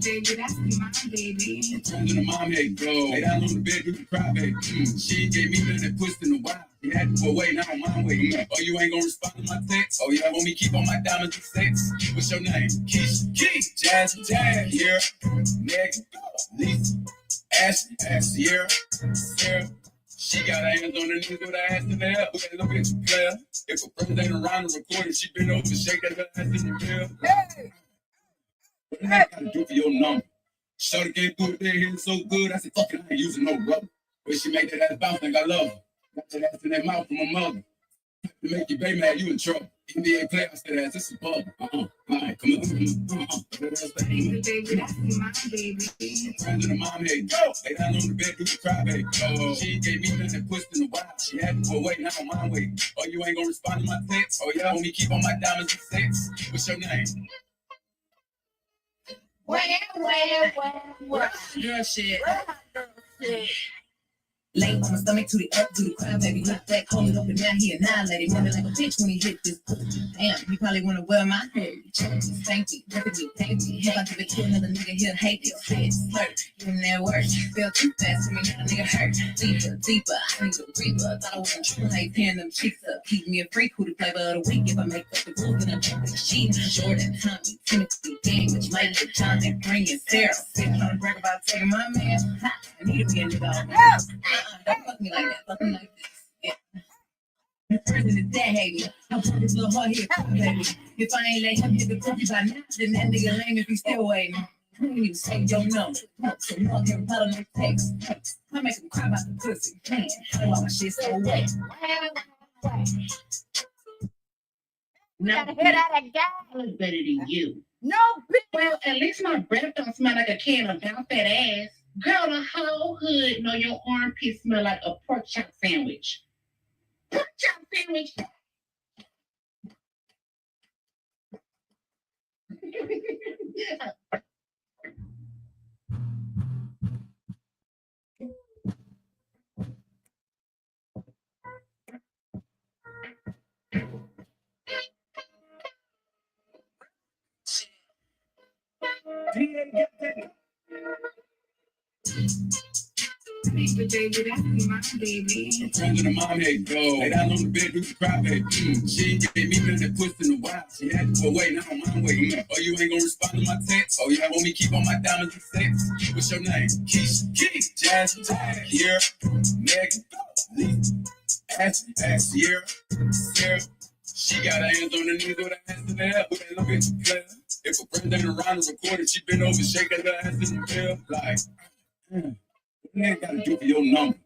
baby, that's my baby. Turns into mom hate, bro. Lay down on the bed, do the cry, baby. She ain't gave me nothing pushed in a while. You had to go away, now I'm my way. Oh, you ain't gonna respond to my text? Oh, yeah, want me keep on my diamonds and sex? What's your name? Keisha, Jazz, here, Meg, Lisa, Ashley, Sierra, Sarah. She got her hands on her knees with her ass in the air. Look at you, player. If a friend ain't around to record it, she been over, shake that ass in the air. Hey! What the heck gotta do for your number? Shorty came through the day hitting so good, I said, fuck it, I ain't using no rubber. But she make that ass bounce, think I love her. Got that ass in that mouth from my mother. To make you baby mad, you in trouble. NBA playoffs, that ass, this is bubble. All right, come on. Baby, that's my baby. Friends of the mom hate, go. Lay down on the bed, do the cry, baby. Oh, she ain't gave me nothing pushed in a while. She had to go away, now I'm my way. Oh, you ain't gonna respond to my text? Oh, yeah, want me keep on my diamonds and sex? What's your name? Well. Girl shit. Lay on my stomach to the up, to the crowd, baby. Look back, hold it open, now he annihilated. Running like a bitch when he hit this. Damn, you probably wanna wear my hair. Thank you, perfectly, thank you. If I give it to another nigga, he'll hate it. Fits, flirt, even that work. Feel too fast for me, now a nigga hurt. Deeper, I need a reaper. Thought I wasn't true, how you paying them cheeks up. Keep me a freak, who the flavor of the week. If I make up the rules, then I jump the sheet. Jordan, Tommy, Timothy, Damage, Mike, Jonathan, Green, and Sarah. Trying to brag about taking my man. Ha, I need to be a nigga. Don't fuck me like that. Fuck me like this. Yeah. The person is dead, hate me. I'm putting this little hard here, baby. If I ain't let him hit the cookie by now, then that nigga lame if he still waiting. I don't even say your number. So you don't hear a lot of no text. I make him cry about the pussy. Man, I want my shit so wet. You gotta hear that again. I look better than you. No, bitch. Well, at least my breath don't smell like a can of bounce that ass. Girl, the whole hood know your armpit smell like a pork chop sandwich. Pork chop sandwich. Baby, that's my baby. Turns into mom hate, go. Lay down on the bed, do the cry, baby. She ain't gave me nothing pushed in a while. She had to go away, now I'm my way. Oh, you ain't gonna respond to my text? Oh, yeah, want me keep on my diamonds and sex? What's your name? Keisha, Jazz, here, Meg, Lisa, Ashley, Sierra, Sarah. She got her hands on her knees with her ass in the air. Look at you, player. If a friend ain't around to record it, she been over, shake that ass in the air. Like, what the heck gotta do for your number?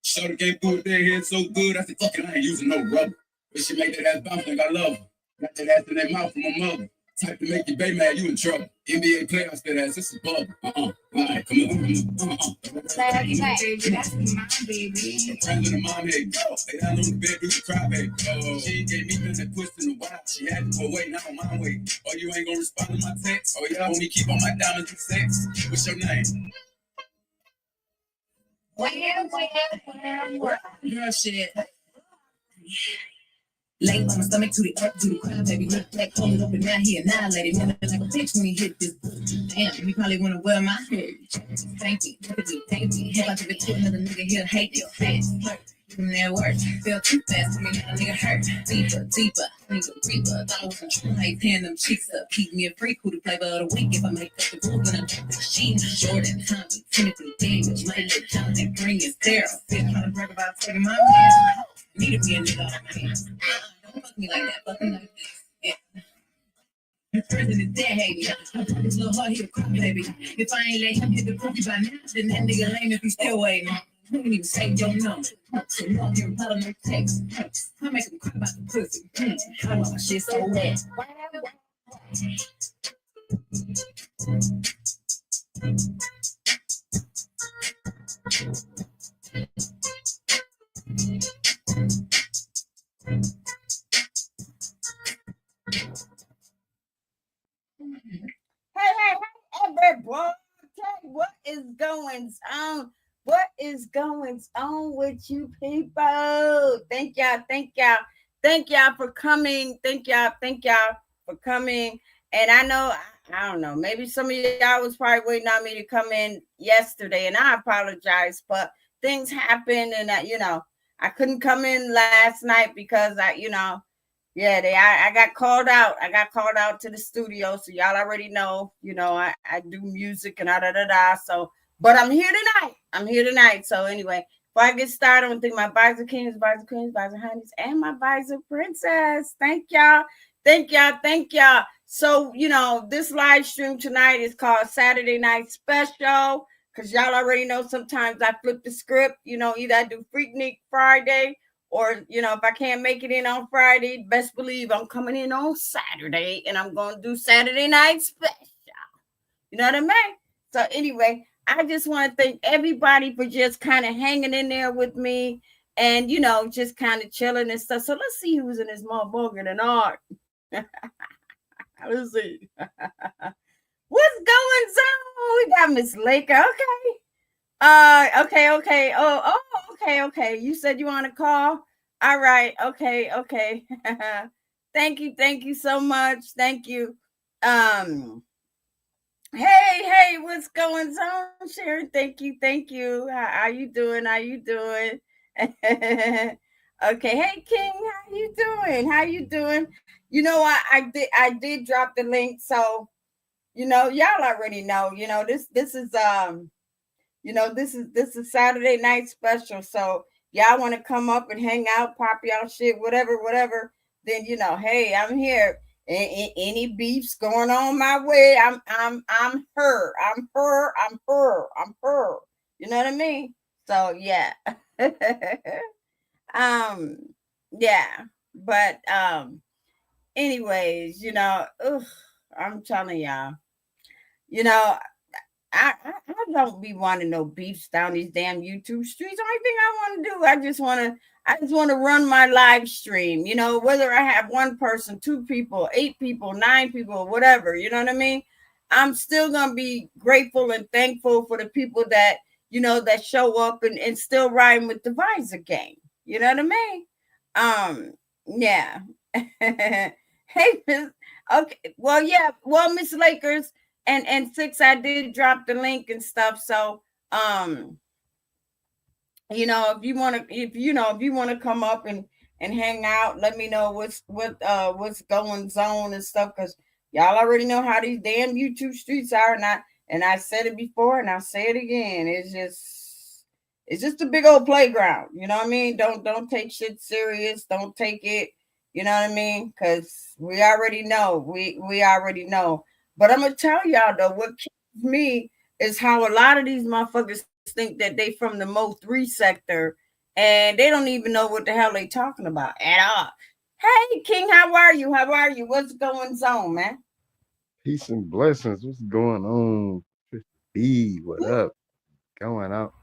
Shorty came through the day hitting so good, I said, fuck it, I ain't using no rubber. But she make that ass bounce, think I love her. Got that ass in that mouth from my mother. Type to make you baby mad, you in trouble. NBA playoffs, that ass, this is bubble. All right, come on. Baby, that's my baby. Friends of the mom hate, go. Lay down on the bed, do the cry, baby. Oh, she ain't gave me nothing pushed in a while. She had to go away, now I'm my way. Oh, you ain't gonna respond to my text? Oh, yeah, want me keep on my diamonds and sex? What's your name? Girl shit. Lay on my stomach to the up, to the crowd, baby. Look back, hold it open, now he annihilated. Running like a bitch when he hit this. Damn, you probably wanna wear my hair. Thank you, thank you. If I give it to another nigga, he'll hate it. Fits, flirt, even that work. Feel too fast for me, now a nigga hurt. Deeper, I need a reaper. Thought I wasn't true, how you paying them cheeks up. Keep me a freak, who the flavor of the week. If I make up the rules, then I jump the sheet. Jordan, Tommy, Timothy, Damage, Mike, Jonathan, Green, and Sarah. Trying to brag about taking my man. Need to be a nigga on my hands. Don't fuck me like that. Fuck me like this. Yeah. The person is dead, hate me. I'm putting this little hard here, crap, baby. If I ain't let him hit the cookie by now, then that nigga lame if he still waiting. I don't even say your number. So you don't hear a lot of no text. I make him cry about the pussy. I want my shit so wet. Everybody, what is going on? What is going on with you people? Thank y'all for coming. Thank y'all for coming And I know, I don't know, maybe some of y'all was probably waiting on me to come in yesterday, and I apologize, but things happened, and I couldn't come in last night because yeah, I got called out. I got called out to the studio, so y'all already know. I do music and da. So, but I'm here tonight. I'm here tonight. So anyway, before I get started, I want to thank my Visor Kings, Visor Queens, Visor Honeys, and my Visor Princess. Thank y'all. Thank y'all. Thank y'all. So, this live stream tonight is called Saturday Night Special because y'all already know sometimes I flip the script. Either I do Freaknik Friday or, if I can't make it in on Friday, best believe I'm coming in on Saturday and I'm going to do Saturday Night Special. You know what I mean? So, anyway, I just want to thank everybody for just kind of hanging in there with me and, just kind of chilling and stuff. So, let's see who's in this more boger than art. Let's see. What's going on? We got Miss Laker. Okay. Okay. Okay. You said you want to call? All right. Okay. Thank you so much. Thank you. Hey, what's going on, Sharon? Thank you. How you doing? How you doing? Okay, hey King, how you doing? I did drop the link, so y'all already know. This is Saturday Night Special. So y'all want to come up and hang out, pop y'all shit, whatever. Then hey, I'm here. Any beefs going on my way? I'm her. I'm her. I'm her. I'm her. You know what I mean? So yeah. um yeah. But anyways, I'm telling y'all, you know, I don't be wanting no beefs down these damn YouTube streets. Only thing I want to do, I just want to run my live stream. Whether I have one person, two people, 8 people, 9 people, whatever. You know what I mean? I'm still gonna be grateful and thankful for the people that show up and still riding with the visor gang. You know what I mean? Yeah. Hey, Miss. Okay. Well, yeah. Well, Miss Lakers and six, I did drop the link and stuff. So, if you want to come up and hang out, let me know what's going on and stuff, because y'all already know how these damn YouTube streets are. And I said it before and I'll say it again. It's just a big old playground. You know what I mean? Don't take shit serious. Don't take it. You know what I mean? Because we already know. We already know. But I'm gonna tell y'all though, what kills me is how a lot of these motherfuckers think that they from the Mo3 sector and they don't even know what the hell they talking about at all. Hey King, how are you? How are you? What's going on, man? Peace and blessings. What's going on? B, what up? Going out.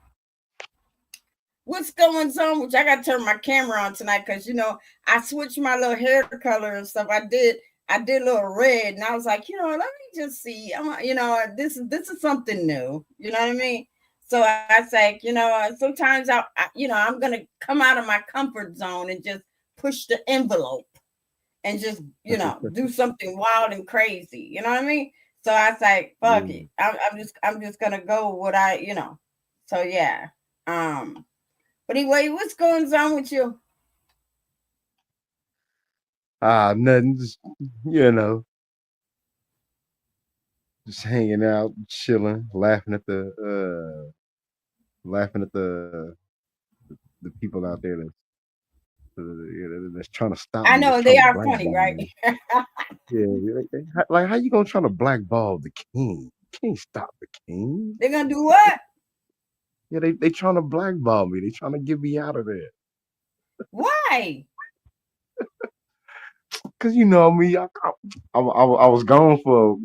What's going on? Which I got to turn my camera on tonight because I switched my little hair color and stuff. I did a little red, and I was like, let me just see. This is something new. You know what I mean? So I was like, sometimes I'm gonna come out of my comfort zone and just push the envelope and just do something wild and crazy. You know what I mean? So I was like, fuck Yeah. it. I'm just gonna go what I. So yeah. But anyway, what's going on with you? Nothing. Just you know, just hanging out, chilling, laughing at the people out there that's trying to stop I me, that's know trying they to are funny, blackball right? me. Yeah, like how you gonna try to blackball the king? You can't stop the king. They're gonna do what? Yeah, they trying to blackball me. They trying to get me out of there. Why? Cause me, I was gone for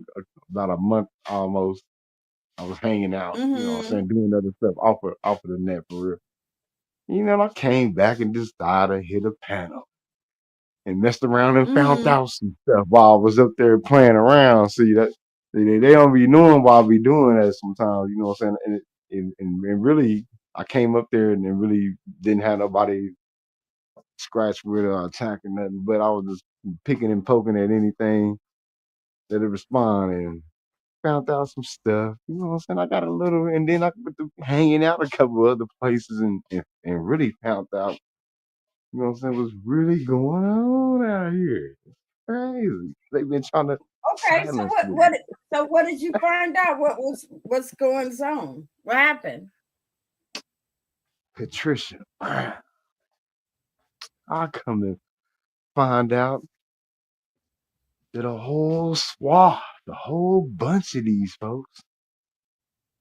about a month almost. I was hanging out, what I'm Mm-hmm. saying, doing other stuff off of the net for real. And I came back and decided to hit a panel and messed around and found Mm-hmm. out some stuff while I was up there playing around. See that they don't be knowing why I be doing that sometimes, you know what I'm saying? And really I came up there and really didn't have nobody scratch with or attack or nothing, but I was just picking and poking at anything that respond and found out some stuff. You know what I'm saying? I got a little, and then I went to hanging out a couple other places and really found out, you know what I'm saying, what's really going on out here. It's crazy. They've been trying to Okay, so silence me. what did you find out? What's going on? What happened? Patricia, I come to find out that a whole swath, a whole bunch of these folks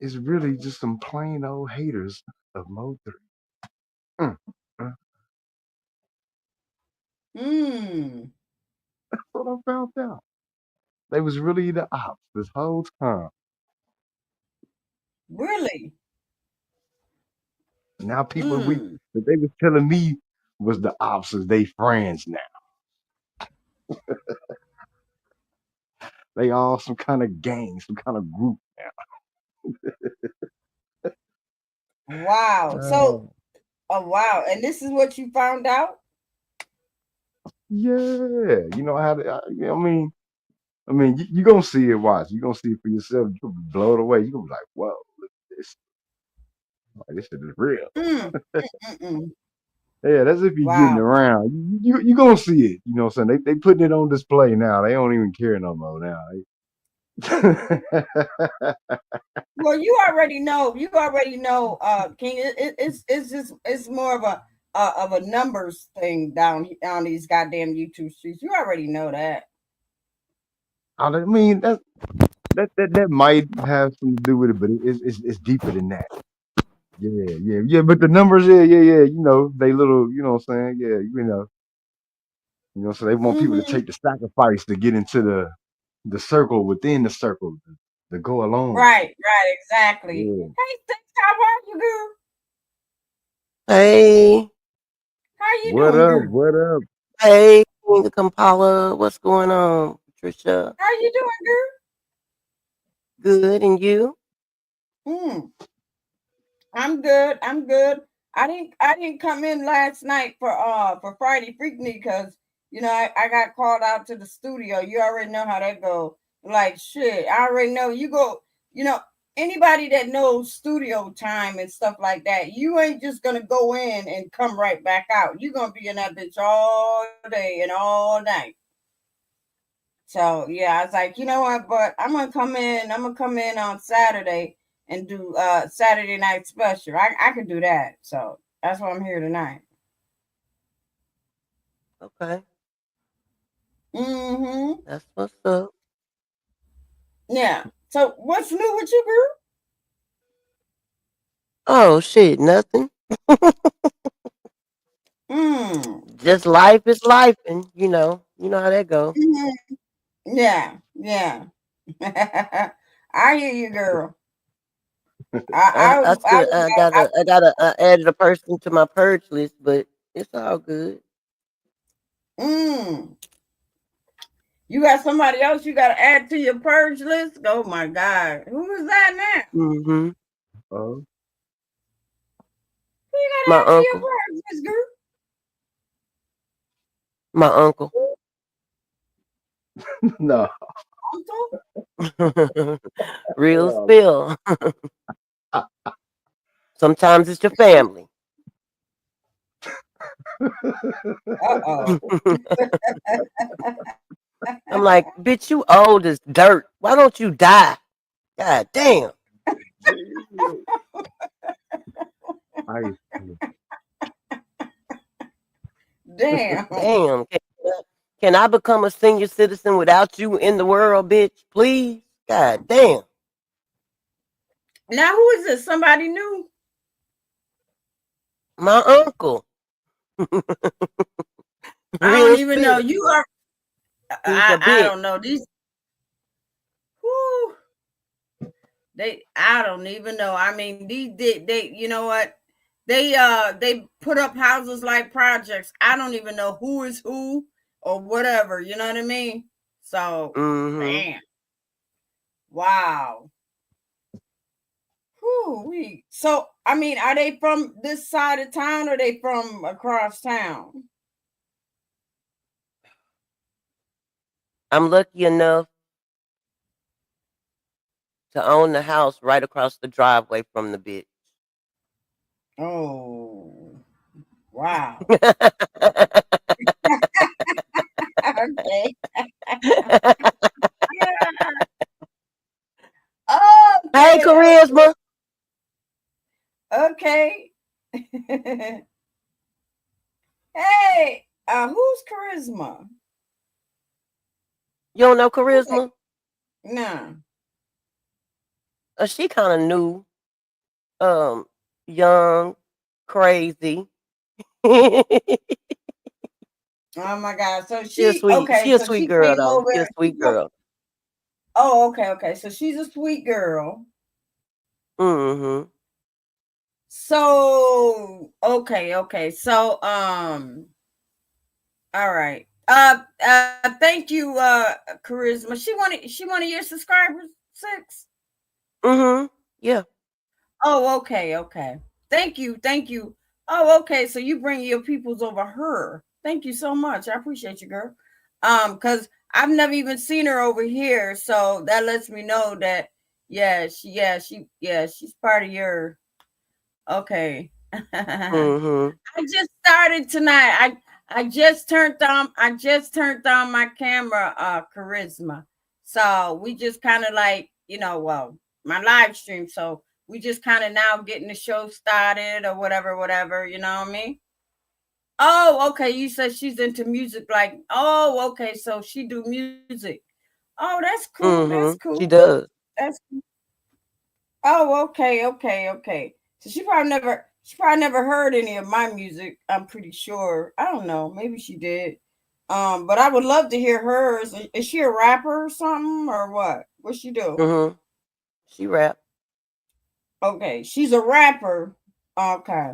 is really just some plain old haters of Mo3. Mm, mm. Hmm. That's what I found out. They was really the ops this whole time. Really? Now people Hmm. that they was telling me was the ops is they friends now. They all some kind of gang, some kind of group Wow. So, now. oh wow. And this is what you found out? Yeah, you know how to. I mean, you gonna see it. Watch, you gonna see it for yourself. You gonna be blown away. You gonna be like, "Whoa, look at this! Like, this shit is real." Mm. Mm-mm. Yeah, that's if you're getting Wow. around. You gonna see it. You know what I'm saying? They putting it on display now. They don't even care no more now. Well, you already know, King. It's just it's more of a numbers thing down these goddamn YouTube streets. You already know that. I mean, that might have something to do with it, but it's deeper than that. Yeah. But the numbers, yeah. You know, they little. You know what I'm saying? Yeah, so they want people to Mm-hmm. take the sacrifice to get into the circle within the circle to go along. Right, exactly. Yeah. Hey, Steph, how are you, girl? Hey, How you What doing, up? girl? What up? hey, Queen of Kampala, what's going on, Patricia? How you doing, Good, and you? girl? I'm good. I'm good. I didn't come in last night for Friday Freaknik because I got called out to the studio. You already know how that go. Like shit. I already know you go, you know, anybody that knows studio time and stuff like that, you ain't just gonna go in and come right back out. You're gonna be in that bitch all day and all night. So yeah, I was like, you know what, but I'm gonna come in on Saturday and do Saturday night special. I could do that. So that's why I'm here tonight. Okay, Mm-hmm. that's what's up. Yeah. So what's new with you, girl? Oh shit, nothing. Mm. Just life is life, and you know how that go. Hmm. Yeah. I hear you, girl. I, I I still I gotta add a person to my purge list, but it's all good. mm. You got somebody else you got to add to your purge list? Oh my God, who is that now? Mm-hmm. Oh, Who you got to My add to your uncle, purge list, girl? my uncle. no. Uncle? Real Oh, spill. Sometimes it's your family. Uh-oh. I'm like, bitch, you old as dirt. Why don't you die? God damn. Jesus. I Damn. Damn. Can I become a senior citizen without you in the world, bitch? Please? God damn. Now who is this? Somebody new? My uncle. I don't Real even know. spill. You are He's a I bitch. don't know. These whew, I don't even know. I mean, they you know what? They put up houses like projects. I don't even know who is who or whatever, you know what I mean? So Mm-hmm. damn. Wow. Whew, so I mean, are they from this side of town or are they from across town? I'm lucky enough to own the house right across the driveway from the bitch. Oh, wow. Okay. Hey, Okay. Charisma. Okay. Hey, who's Charisma? You don't know Who that? Charisma? Nah. She kind of new, um, young, crazy. Oh my God. So She a she sweet. okay. She a So sweet she girl came though. over. She a sweet girl. Oh, okay, okay. So she's a sweet girl. Mm-hmm. So okay, okay. So all right. Thank you, Charisma. She one of your subscribers, 6? Mm-hmm. Yeah. Oh, okay, okay. Thank you, thank you. Oh, okay. So you bring your peoples over her. Thank you so much. I appreciate you, girl. Because I've never even seen her over here, so that lets me know that she's part of your okay. Mm-hmm. I just started tonight. I just turned on my camera, Charisma. So we just kind of like, well, my live stream. So we just kind of now getting the show started or whatever, you know what I mean? Oh, okay. You said she's into music, like, oh, okay. So she do music. Oh, that's cool. That's Mm-hmm. She cool. does. That's Oh, okay, okay, okay. So she probably never heard any of my music. I'm pretty sure. I don't know. Maybe she did. But I would love to hear hers. Is she a rapper or something or what? What she do? Mm-hmm. She rap. Okay, she's a rapper. Okay.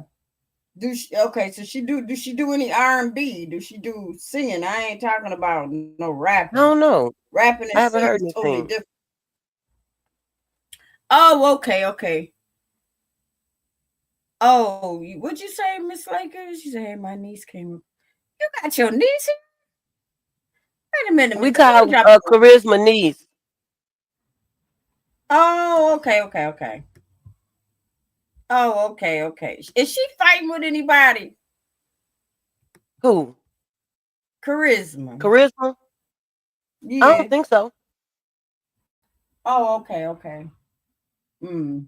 Okay, so does she do any R&B? Does she do singing? I ain't talking about no I rapping. don't know. Rapping I and haven't singing heard is totally anything. different. Oh, okay, okay. Oh, what'd you say, Miss Lakers? She said, "Hey, my niece came. You got your niece here? Wait a minute, We let me call drop you. Charisma niece. Oh, okay, okay, okay. Oh, okay, okay. Is she fighting with anybody? Who? Charisma. Charisma? I don't Yeah. think so. Oh, okay, okay. Hmm.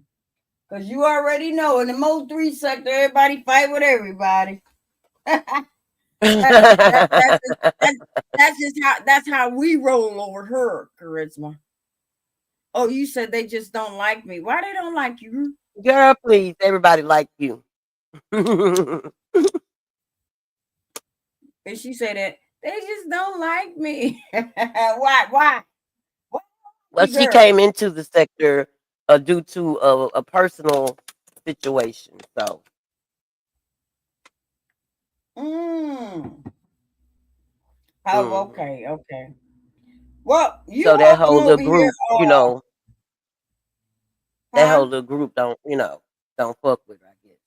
Because you already know in the Mo 3 sector, everybody fight with everybody. That's just, that's how we roll over her, Charisma. Oh, you said they just don't like me. Why they don't like you? Girl, please. Everybody like you. Mm-hmm. And she said that they just don't like me. Why? Why? Why, Well, she girl? came into the sector due to a personal situation. So, Mm. Oh, mhm. okay, okay. Well, you So that welcome whole little over here. group, that whole Huh? little group don't fuck with her, I guess.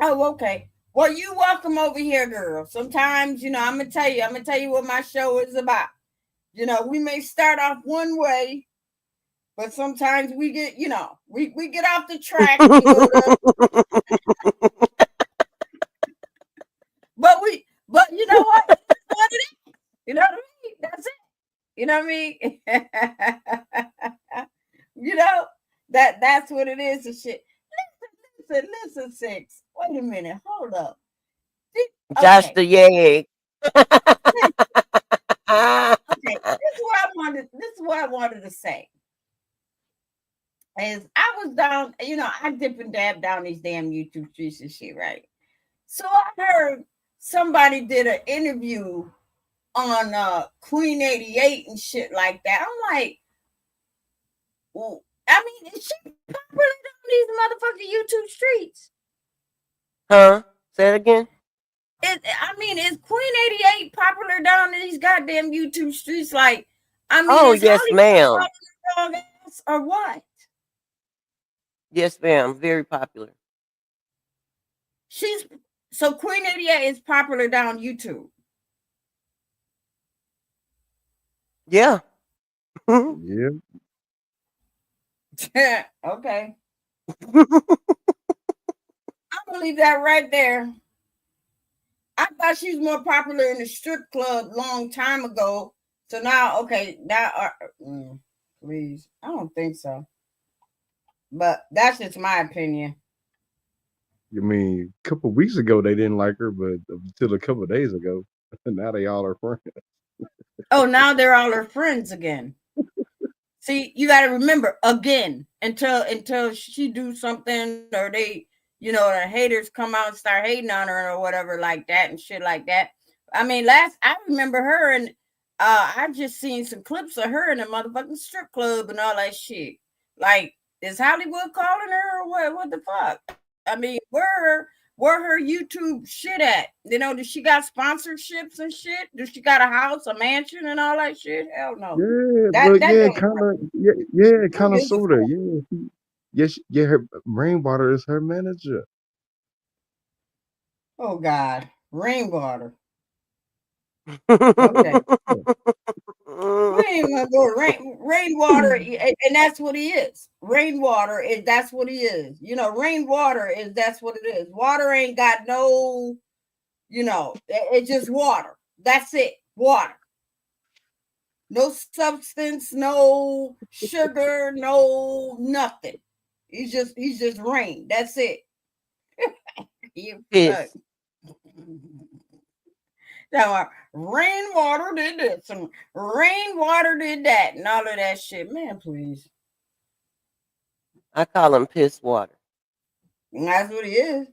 Oh, okay. Well, you welcome over here, girl. Sometimes, I'm I'm gonna tell you what my show is about. We may start off one way, but sometimes we get, we get off the track and go to, but you know what? It's what it is. You know what I mean? That's it. You know what I mean? you know that's what it is and shit. Listen, 6. Wait a minute, hold up. Josh Okay, the Yag. okay. This is what I wanted to say. Is I was down, I dip and dab down these damn YouTube streets and shit, right? So I heard somebody did an interview on Queen 88 and shit like that. I'm like, well, I mean, is she popular on these motherfucking YouTube streets? Huh? Say it again. Is Queen 88 popular down in these goddamn YouTube streets? Like, Oh, is yes, Hollywood ma'am. calling her dog ass or what? Yes, ma'am. Very popular. She's so Queen 88 is popular down YouTube. Yeah. Yeah. Okay. I believe that right there. I thought she was more popular in the strip club long time ago. So now, okay, now, please, I don't think so. But that's just my opinion. I mean, a couple weeks ago they didn't like her, but until a couple days ago, now they all are friends. Oh, now they're all her friends again. See, you got to remember again until she do something or they, the haters come out and start hating on her or whatever like that and shit like that. I mean, I remember her and I just seen some clips of her in a motherfucking strip club and all that shit. Like, is Hollywood calling her or what? What the fuck? I mean, where her YouTube shit at? Does she got sponsorships and shit? Does she got a house, a mansion, and all that shit? Hell no. Yeah, That but that yeah, don't kind of, yeah, who kind of, gives a sorta, fuck? yeah, yes, yeah. Her Rainwater is her manager. Oh God, rainwater. Okay, Yeah. we ain't gonna go rainwater, and that's what he is. Rainwater is that's what he is. Rainwater is that's what it is. Water ain't got no, it's just water. That's it, water. No substance, no sugar, no nothing. He's just rain. That's it. You fuck. Piss. Now, rainwater did this and rainwater did that and all of that shit. Man, please. I call him piss water. And that's what he is.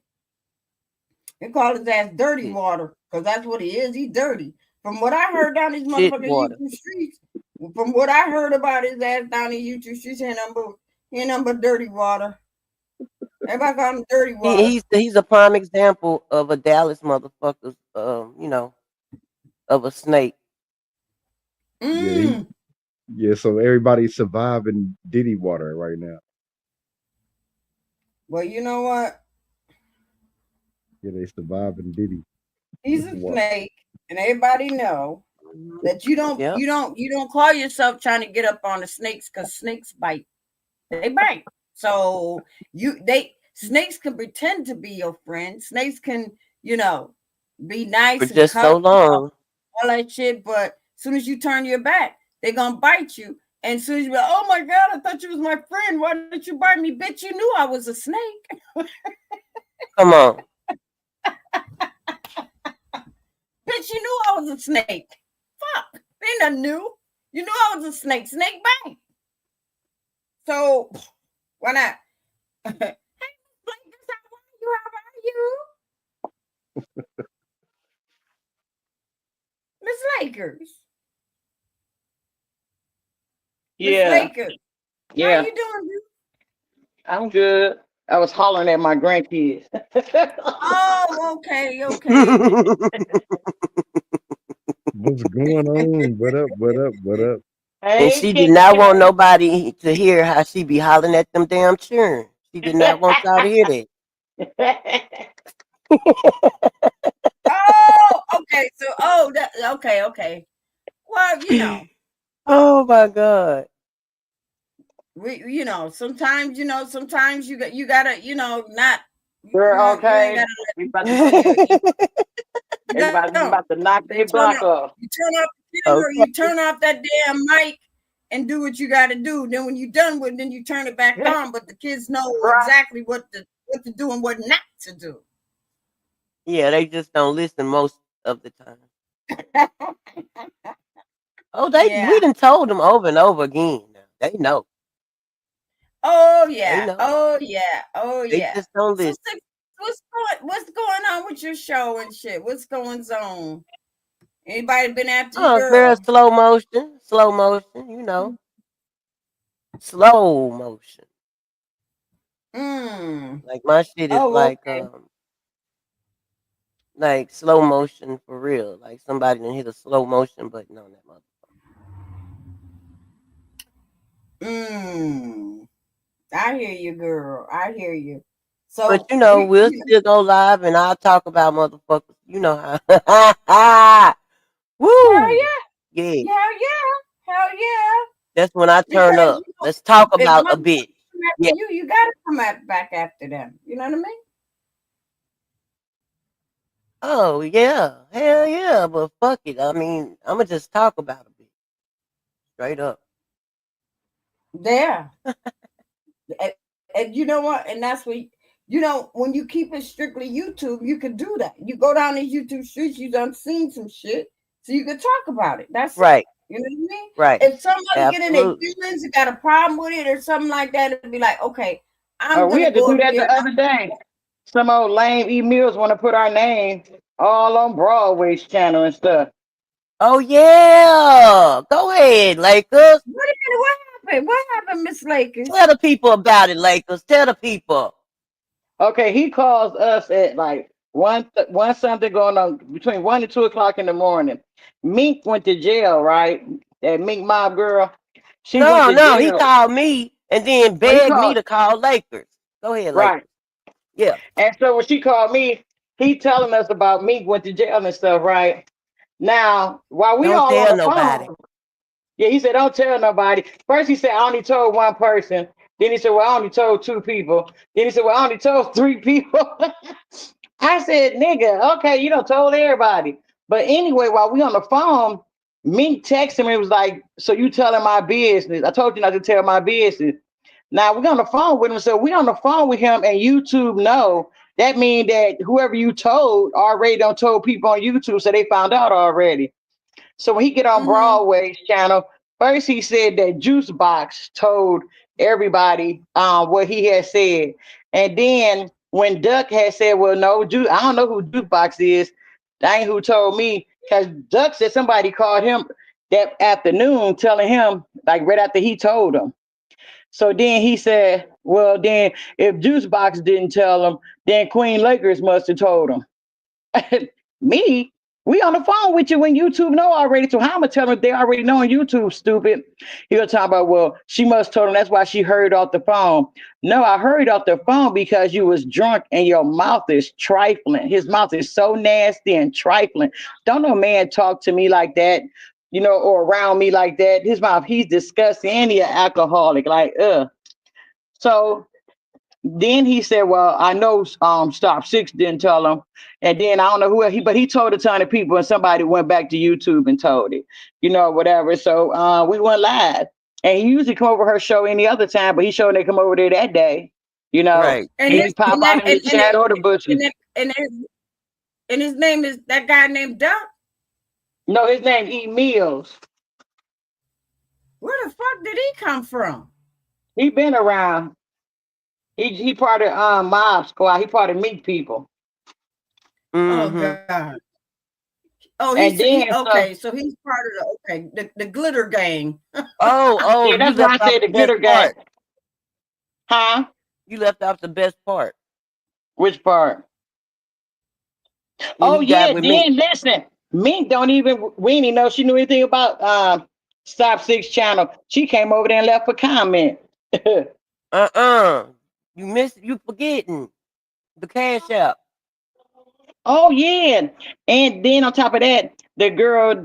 They call his ass dirty Piss. water because that's what he is. He's dirty. From what I heard down these Shit motherfucking water. YouTube streets, from what I heard about his ass down the YouTube streets, he ain't number dirty water. Everybody call him dirty water. He's a prime example of a Dallas motherfucker's of a snake. Yeah, he, Mm. yeah. So everybody's surviving Diddy water right now. Well, you know what? Yeah, they surviving Diddy He's a water. snake, and everybody know that you don't Yep. you don't you don't call yourself trying to get up on the snakes because snakes bite. They bite. So snakes can pretend to be your friend. Snakes can, be For nice and just so cut, long. all that shit. But as soon as you turn your back, they're gonna bite you. And as soon as you be like, oh my God, I thought you was my friend. Why did you bite me? Bitch, you knew I was a snake. Come on. Bitch, you knew I was a snake. Fuck. Ain't nothing new. You knew I was a snake. Snake bite. So why not? Hey, Lakers, how are you? How are you? Miss Lakers. Miss Yeah, Lakers. How yeah, you doing, dude? I'm good. I was hollering at my grandkids. Oh, okay. What's going on? What up? What up? What up? And Hey, she did Kit not want Kat. nobody to hear how she be hollering at them damn children. She did not want y'all to hear that. Oh, okay. So, okay. Well, Oh my God. sometimes you gotta, not, Girl, you ain't okay. gotta We about to, let, you everybody don't. about to knock You their turn block off, off. you turn off the camera, Okay. you turn off that damn mic and do what you got to do. Then when you're done with it, then you turn it back on. But the kids know Right. exactly what to do and what not to do. Yeah, they just don't listen most of the time. Oh, we Yeah. done told them over and over again. Now. They know. Oh They yeah. know. Oh yeah. Oh They yeah. just don't So listen. Six, what's going on with your show and shit? What's going on? Anybody been after your Oh, girl, girl? slow motion. Slow motion, Slow motion. Mm. Like my shit is Oh, okay. like slow motion for real. Like somebody done hit a slow motion button on that motherfucker. Mm. I hear you, girl. I hear you. But So we'll still go live and I'll talk about motherfuckers. You know how. hell Woo! yeah. Yeah. Hell yeah. Hell yeah. That's when I turn because up. Let's talk if about a motherfuckers bit. come after Yeah. you gotta back after them. You know what I mean? Oh yeah. Hell yeah. But fuck it. I mean, I'ma just talk about a bit. Straight up. Yeah. and, and you know what? And that's what when you keep it strictly YouTube, you can do that. You go down these YouTube streets, you done seen some shit, so you can talk about it. That's it. Right. You know what I mean? Right. If somebody get in their Absolutely. feelings, got a problem with it or something like that, it'd be like, okay, I'm We gonna had to go do up that here. the other day. Some old lame emails want to put our name all on Broadway's channel and stuff. Oh yeah. Go ahead, Lakers. What happened? What happened, Miss Lakers? Tell the people about it, Lakers. Tell the people. Okay, he calls us at like one something going on between 1 and 2 o'clock in the morning. Mink went to jail, right? That Mink mob girl. She went No, to no, he jail. called me and then Oh, he begged me called, to call Lakers. Go ahead, right. Lakers. Yeah. And so when she called me, he telling us about Mink went to jail and stuff, right? Now, while we Don't all on tell the nobody. phone, yeah, he said, don't tell nobody. First, he said, I only told one person. Then he said, well, I only told two people. Then he said, well, I only told three people. I said, nigga, okay, you don't told everybody. But anyway, while we on the phone, Mink texted me, it was like, so you telling my business. I told you not to tell my business. Now we're on the phone with him. So we on the phone with him and YouTube know. That means that whoever you told already don't told people on YouTube, so they found out already. So when he get on Mm-hmm. Broadway's channel, first he said that Juice Box told everybody what he had said. And then when Duck had said, well, no, I don't know who Juice Box is. That ain't who told me. Because Duck said somebody called him that afternoon telling him, like right after he told him. So then he said, well, then if Juice Box didn't tell him, then Queen Lakers must have told him. Me? We on the phone with you when YouTube know already. So how am I tell them they already know on YouTube, stupid? He'll talk about, well, she must told him that's why she heard off the phone. No, I heard off the phone because you was drunk and your mouth is trifling. His mouth is so nasty and trifling. Don't no man talk to me like that, or around me like that. His mouth, he's disgusting and he an alcoholic. Like, So then he said, well, I know Stop Six didn't tell him. And then I don't know but he told a ton of people and somebody went back to YouTube and told it, whatever. So we went live. And he usually come over her show any other time, but he showed they come over there that day, Right. And and his he pop and out that in the chat or the bushes. and, that, and his name is that guy named Duck. No, his name E. Mills. Where the fuck did he come from? He been around. He part of Mob Squad. He part of Meat People. Oh Mm-hmm. God. Oh, And then okay. So he's part of the glitter gang. Oh, yeah, you that's why left I off said the the best glitter gang. part. Huh? You left off the best part Which part? when Oh he got yeah, with me. then listen. Mink don't even we didn't know she knew anything about Stop Six channel. She came over there and left a comment. You forgetting the cash app. Oh yeah. And then on top of that, the girl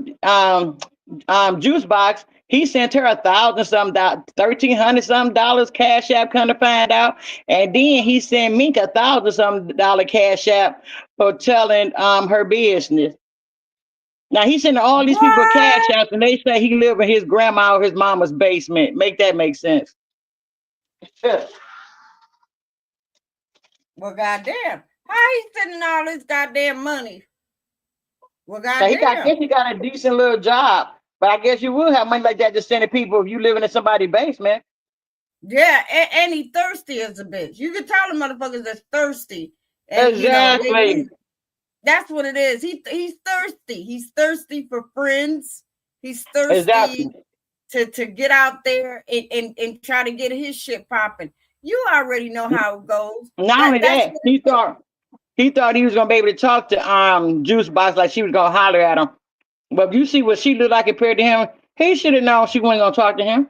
Juice Box, he sent her 1,000 some $1,300 some dollars cash app kind of find out. And then he sent Mink 1,000 some dollar cash app for telling her business. Now he's sending all these people cash What? apps and they say he live in his grandma or his mama's basement. Make that make sense. Well, goddamn. How he sending all this goddamn money? Well, Now I guess goddamn. he got a decent little job, but I guess you will have money like that to send to people if you living in somebody's basement. Yeah, and he thirsty as a bitch. You can tell the motherfuckers that's thirsty, and Exactly. that's what it is. He's thirsty. He's thirsty for friends. He's thirsty Exactly. to get out there and try to get his shit popping. You already know how it goes. Not only That's that, he thought he was gonna be able to talk to Juice Box like she was gonna holler at him. But if you see what she looked like compared to him, he should have known she wasn't gonna talk to him.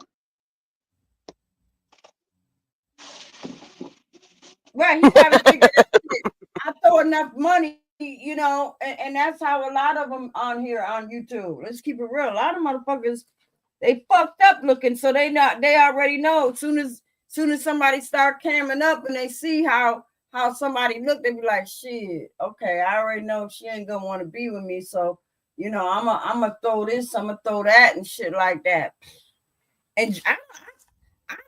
right. He probably figured I throw enough money, and that's how a lot of them on here on YouTube. Let's keep it real. A lot of motherfuckers they fucked up looking, so they already know. Soon as somebody start camming up and they see how somebody look, they be like, shit, okay, I already know she ain't gonna want to be with me. So, I'm gonna throw this, I'm gonna throw that and shit like that. And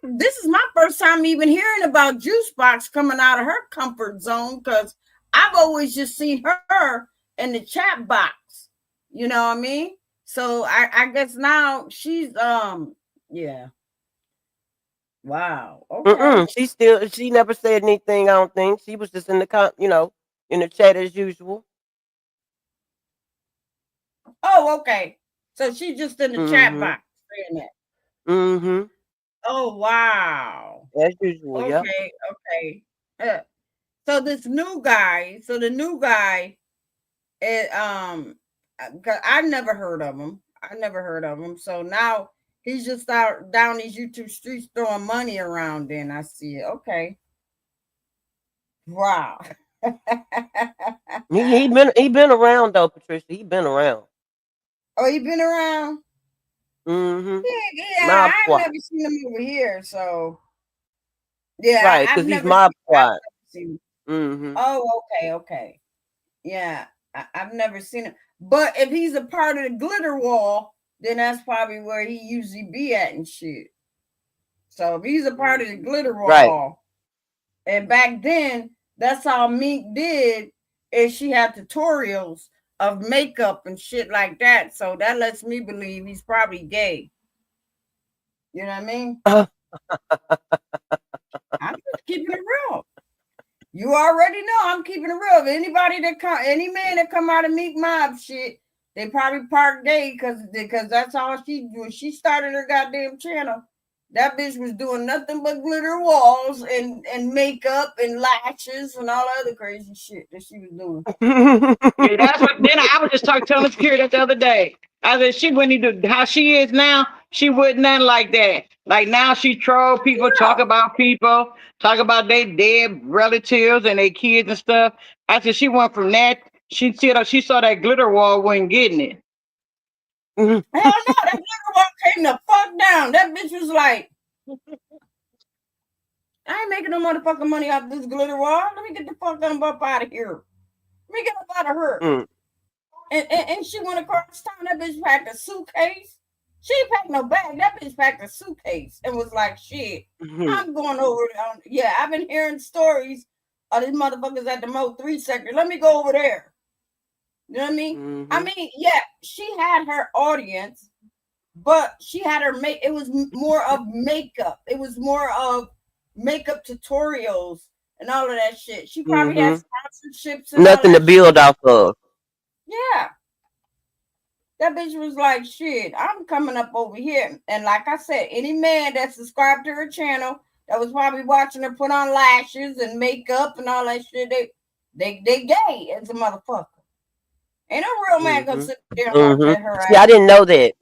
this is my first time even hearing about Juice Box coming out of her comfort zone, because I've always just seen her in the chat box. You know what I mean? So I guess now she's yeah. Wow. Okay. She never said anything. I don't think she was just in the in the chat as usual. Oh, okay. So she's just in the chat box saying that. Mm-hmm. Oh, wow. As usual. Okay. Yep. Okay. So the new guy, I never heard of him. So now he's just out down these YouTube streets throwing money around. Then I see it. Okay. Wow. He been around though, Patricia. He been around. Oh, he been around? Mm-hmm. Yeah, I've never seen him over here. So yeah, right, I've because he's never mob seen, squad. Mm-hmm. Oh, okay. Yeah, I've never seen it. But if he's a part of the glitter wall, then that's probably where he usually be at and shit. So if he's a part of the glitter wall, right. And back then, that's how Mink did, is she had tutorials of makeup and shit like that. So that lets me believe he's probably gay. You know what I mean? I'm just keeping it real. You already know I'm keeping it real. Any man that come out of Meek Mob shit, they probably part gay because that's all when she started her goddamn channel. That bitch was doing nothing but glitter walls and makeup and lashes and all other crazy shit that she was doing. Yeah, that's what. Then I was just telling Security that the other day. I said she wouldn't do how she is now. She wouldn't nothing like that. Like now, she troll people, talk about people, talk about their dead relatives and their kids and stuff. I said she went from that. She saw that glitter wall, wasn't getting it. Hell no, that glitter wall came the fuck down. That bitch was like, I ain't making no motherfucking money off this glitter wall. Let me get the fuck up out of here. Let me get up out of her. And she went across town. That bitch packed a suitcase. She packed no bag. That bitch packed a suitcase and was like, shit, I'm going over there. Yeah, I've been hearing stories of these motherfuckers at the Mo 3 sector. Let me go over there. You know what I mean? I mean, yeah, she had her audience, but she had it was more of makeup. It was more of makeup tutorials and all of that shit. She probably had sponsorships and nothing all to that build off of. Yeah. That bitch was like, shit, I'm coming up over here. And like I said, any man that subscribed to her channel that was probably watching her put on lashes and makeup and all that shit, they gay as a motherfucker. Ain't no real man gonna sit there and watch at her See, ass. I didn't know that.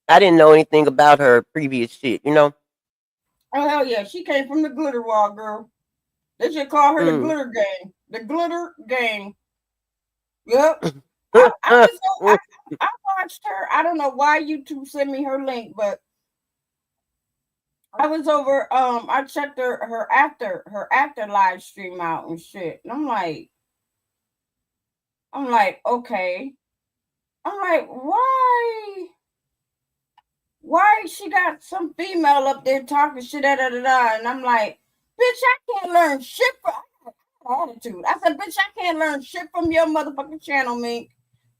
I didn't know anything about her previous shit, Oh, hell yeah. She came from the glitter wall, girl. They should call her the glitter gang. The glitter gang. Yep. I watched her. I don't know why YouTube sent me her link, but I was over. I checked her after live stream out and shit, and I'm like, okay. I'm like, why she got some female up there talking shit, and I'm like, bitch, I can't learn shit from attitude. I said, bitch, I can't learn shit from your motherfucking channel, Mink.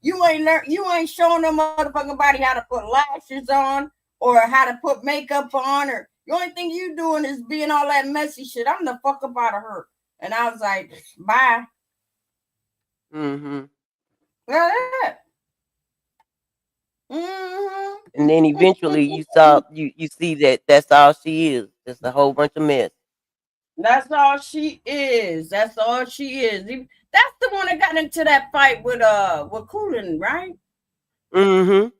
You ain't showing no motherfucking body how to put lashes on or how to put makeup on, or the only thing you doing is being all that messy shit. I'm the fuck up out of her. And I was like, bye. Well, that. And then eventually you see that that's all she is. Just a whole bunch of mess. That's all she is. That's all she is. That's the one that got into that fight with Coolin, right? Oh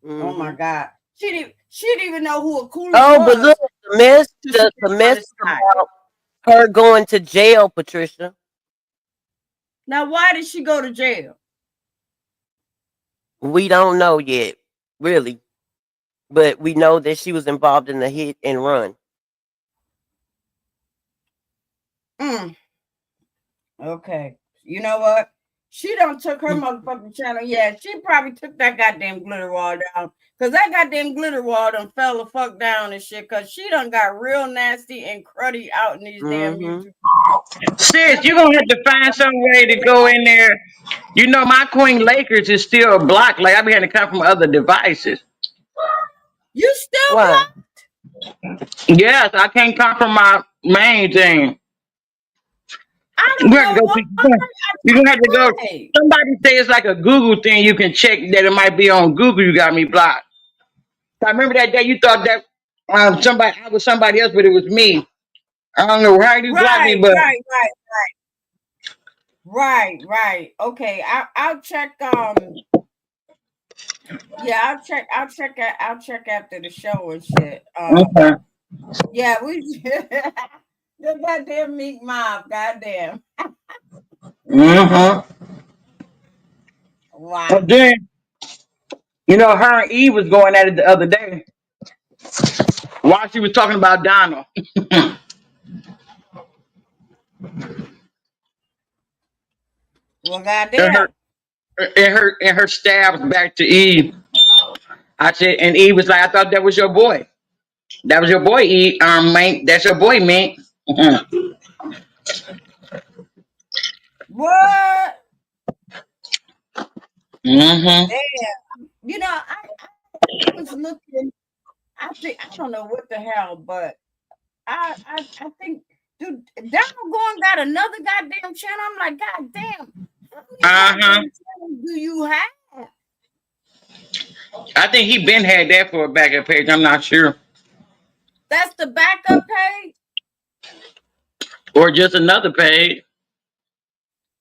my God. She didn't even know who a Coolin was. But look, the mess about her going to jail, Patricia. Now, why did she go to jail? We don't know yet. really. But we know that she was involved in the hit and run. Mm, okay. You know what? She done took her motherfucking channel. Yeah, she probably took that goddamn glitter wall down. Cause that goddamn glitter wall done fell the fuck down and shit. Cause she done got real nasty and cruddy out in these damn Mm-hmm. YouTube. Sis, you're gonna have to find some way to go in there. You know, my Queen Lakers is still blocked. Like I be having to come from other devices. You still Why? blocked? Yes, I can't come from my main thing. I You don't have to know go. why. You're gonna have to go. Why? Somebody say it's like a Google thing. You can check that it might be on Google. You got me blocked. I remember that day you thought that somebody I was somebody else, but it was me. I don't know how you blocked me, Right, but right, right, right, right. Okay, I'll check. Yeah, I'll check after the show and shit. okay. Yeah, we the goddamn meat mob. Goddamn. Mm-hmm. And Wow. then her and Eve was going at it the other day while she was talking about Donald Well, and her goddamn. and her stabs back to Eve. I said, and Eve was like, I thought that was your boy. That was your boy, Eve. Mate, that's your boy, mate. What? Mm-hmm. Damn. I was looking. I think I don't know what the hell, but I think, dude, Donald Gorn got another goddamn channel. I'm like, God damn, how many Uh-huh. goddamn channels do you have? I think he been had that for a backup page. I'm not sure. That's the backup page. Or just another page.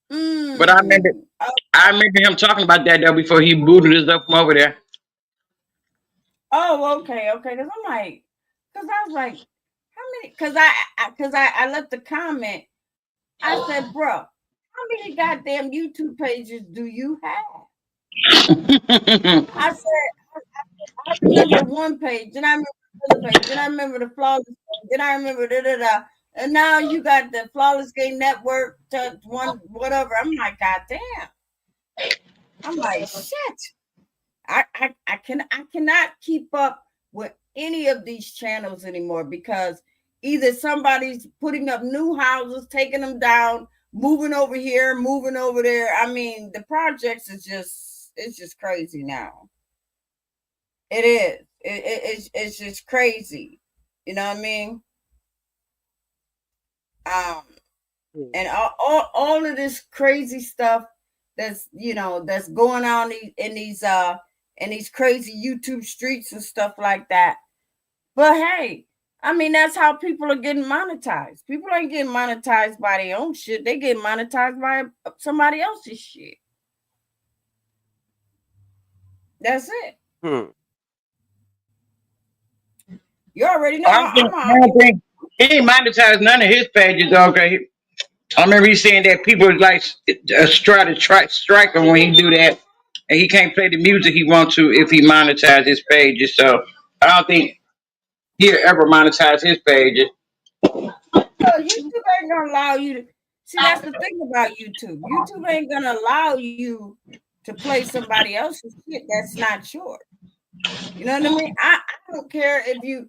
But Mm. I remember him talking about that though before he booted us up from over there. Oh, okay, okay. Because I was like, how many? Because I left a comment. I said, bro, how many goddamn YouTube pages do you have? I said, I remember one page, and I remember another page, and I remember the flawless page, and I remember da da da. And now you got the Flawless Game Network, one whatever. I'm like, God damn. I'm like, shit. I cannot keep up with any of these channels anymore because either somebody's putting up new houses, taking them down, moving over here, moving over there. I mean, the projects is just it's just crazy now. It is. It's just crazy. You know what I mean? Um, and all of this crazy stuff that's going on in these crazy YouTube streets and stuff like that. But hey, I mean that's how people are getting monetized. People ain't getting monetized by their own shit. They get monetized by somebody else's shit. That's it. Hmm. You already know I don't think, I'm I on. don't think he ain't monetized none of his pages. Okay, I remember he saying that people like try to strike him when he do that, and he can't play the music he wants to if he monetize his pages. So I don't think he'll ever monetize his pages. So YouTube ain't gonna allow you to see. That's the thing about YouTube. YouTube ain't gonna allow you to play somebody else's shit. That's not yours. You know what I mean? I don't care if you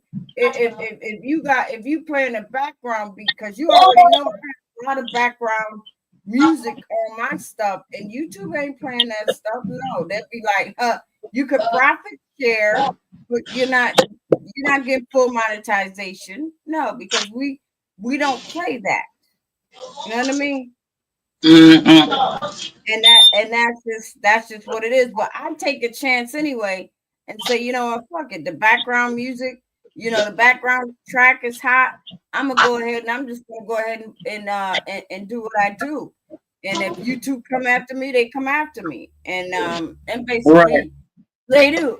play in the background because you already know I have a lot of background music on my stuff, and YouTube ain't playing that stuff. No, they'd be like, you could profit share, but you're not getting full monetization. No, because we don't play that. You know what I mean? Mm-hmm. And that's just what it is. But I take a chance anyway and say, you know what, fuck it. The background music, the background track is hot. I'm gonna go ahead and I'm just gonna go ahead and do what I do. And if YouTube come after me, they come after me. And Right. basically they do.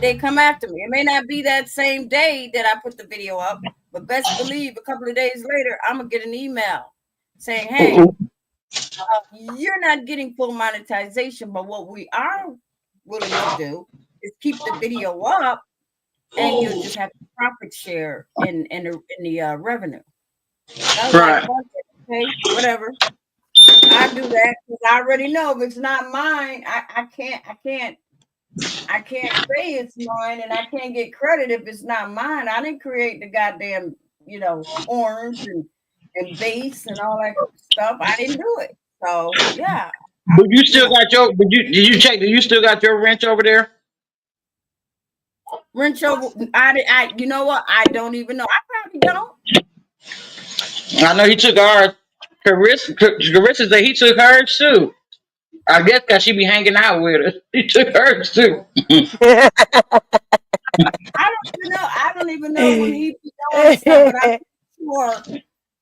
They come after me. It may not be that same day that I put the video up, but best believe a couple of days later, I'm gonna get an email saying, hey, you're not getting full monetization, but what we are willing to do is keep the video up, and you'll just have to profit share in the revenue. So I was like, Right. fuck it, okay, whatever. I do that because I already know if it's not mine, I can't say it's mine, and I can't get credit if it's not mine. I didn't create the goddamn, orange and base and all that stuff. I didn't do it. So yeah, But you you still know, got your? Did you check? Do you still got your wrench over there? wrench over. You know what? I don't even know. I probably don't. I know he took ours. Carissa said he took hers too. I guess because she be hanging out with us. He took hers too. I don't even know when he be doing stuff, but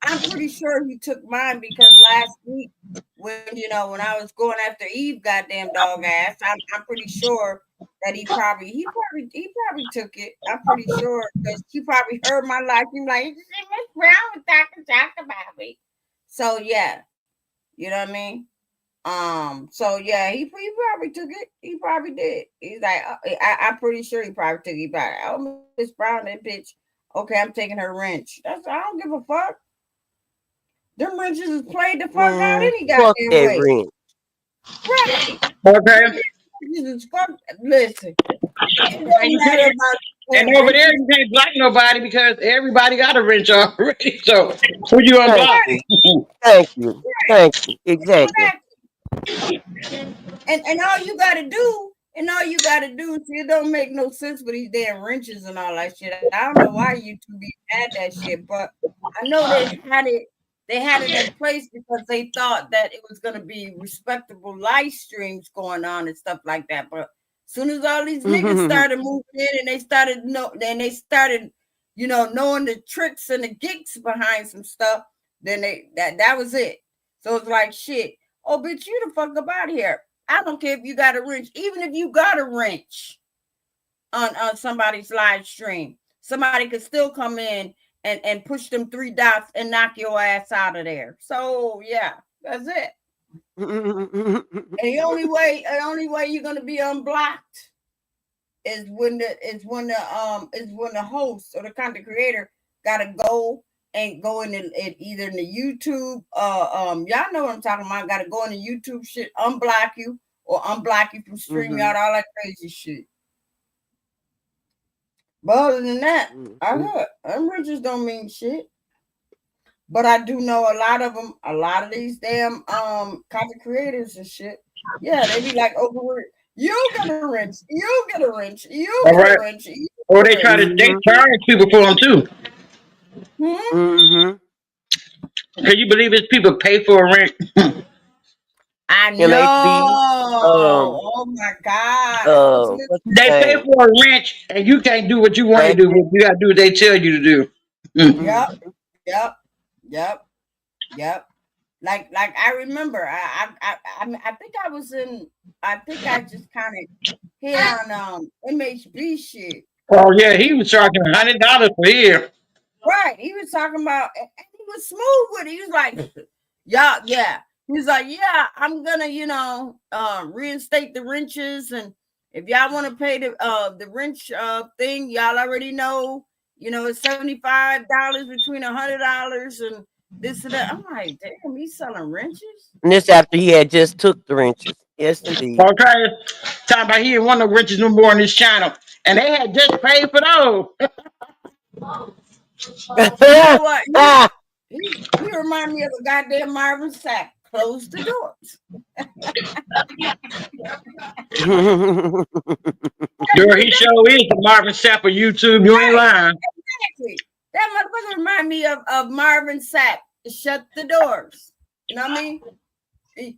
I'm pretty sure he took mine because last week when I was going after Eve goddamn dog ass, I'm pretty sure that he probably took it. I'm pretty sure because she probably heard my life. He's like, what's wrong with talk about me? So yeah, you know what I mean? So yeah, he probably took it. He probably did. He's like, I'm pretty sure he probably took it. He probably, oh, Miss Brown, that bitch. Okay, I'm taking her wrench. I don't give a fuck. Them wrenches is played the fuck out any Fuck goddamn that way. rent. Right. Okay. Them wrenches is fuck. Listen, it And don't you matter can't. about And playing over there, wrenches. you can't block nobody because everybody got a wrench already. So who you Thank unblock? you. Thank you. Thank you. Exactly. Exactly. And all you gotta do, see, it don't make no sense with these damn wrenches and all that shit. I don't know why YouTube had that shit, but I know they had it in place because they thought that it was gonna be respectable live streams going on and stuff like that. But as soon as all these niggas started moving in and they started knowing the tricks and the geeks behind some stuff, then that was it. So it's like shit. Oh, bitch, you the fuck up out of here. I don't care if you got a wrench, even if you got a wrench on somebody's live stream, somebody could still come in and push them 3 dots and knock your ass out of there. So yeah, that's it. And the only way you're gonna be unblocked is when the host or the content creator gotta go in and either in the YouTube, y'all know what I'm talking about. Gotta go in the YouTube shit, unblock you or unblock you from StreamYard, all that crazy shit. But other than that, I heard them riches don't mean shit. But I do know a lot of them, a lot of these damn content creators and shit. Yeah, they be like over it. You get a wrench, you get a wrench, you All get a right. wrench, you Or get they a try wrench. to they charge people for them too. Hmm? Can you believe it's people pay for a rent? I MHB. know. Oh my God. What's his They pay name? for a rent and you can't do what you want to do. Ratchet. But you gotta do what they tell you to do. Yep, yep, yep, yep. Like I remember, I think I was in. I think I just kind of hit on MHB shit. Oh yeah, he was charging $100 for here. Right. He was talking about, and he was smooth with it. He was like, yeah. He's like, yeah, I'm gonna, reinstate the wrenches, and if y'all want to pay the wrench thing, y'all already know, it's $75 between $100 and this and that. I'm like, damn, he's selling wrenches. And this after he had just took the wrenches. Yes, indeed. Okay, talking about he didn't want no riches no more on his channel, and they had just paid for those. You know what? He remind me of a goddamn Marvin Sapp. Close the doors. Girl, he sure is the Marvin Sapp of YouTube. You ain't lying. Exactly. That motherfucker remind me of Marvin Sapp. Shut the doors. You know what I mean? It's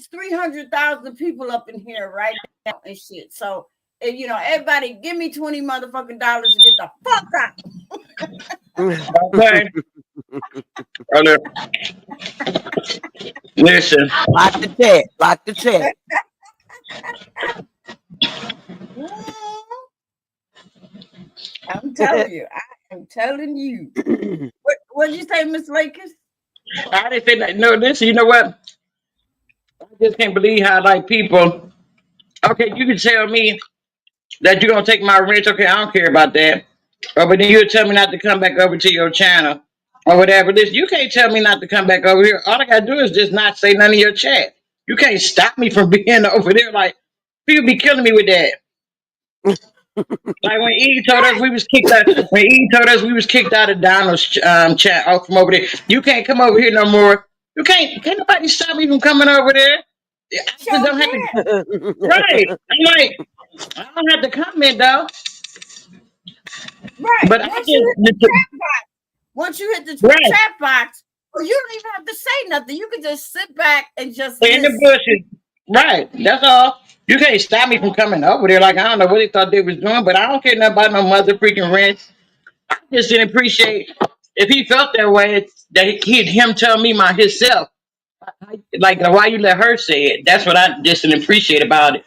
300,000 people up in here right now and shit. So everybody give me 20 motherfucking dollars to get the fuck out. Okay. Brother, listen. Lock the chat. Lock the chat. I'm telling you. I am telling you. What did you say, Miss Lakers? I didn't say that. No, this. You know what? I just can't believe how like people. Okay, you can tell me that you're gonna take my rent. Okay, I don't care about that. But then you'll tell me not to come back over to your channel or whatever. This you can't tell me not to come back over here. All I gotta do is just not say none of your chat. You can't stop me from being over there. Like people be killing me with that. Like when E told us we was kicked out. When E told us we was kicked out of Donald's chat out from over there. You can't come over here no more. You can't. Can't nobody stop me from coming over there. I just Sure don't have to. can. Right. I'm like, I don't have to comment though. Right. But I Once you hit the right chat box, well, you don't even have to say nothing. You can just sit back and just in the listen. bushes. Right. That's all. You can't stop me from coming over there. Like I don't know what they thought they was doing, but I don't care nothing about no mother freaking rent. I just didn't appreciate if he felt that way that he'd him tell me my himself. Like why you let her say it. That's what I just didn't appreciate about it.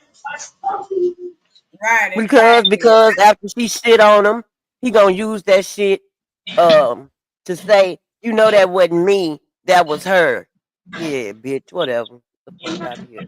Right, because exactly. after she shit on him, he gonna use that shit to say, you know, that wasn't me, that was her. Yeah, bitch, whatever. The fuck out of here.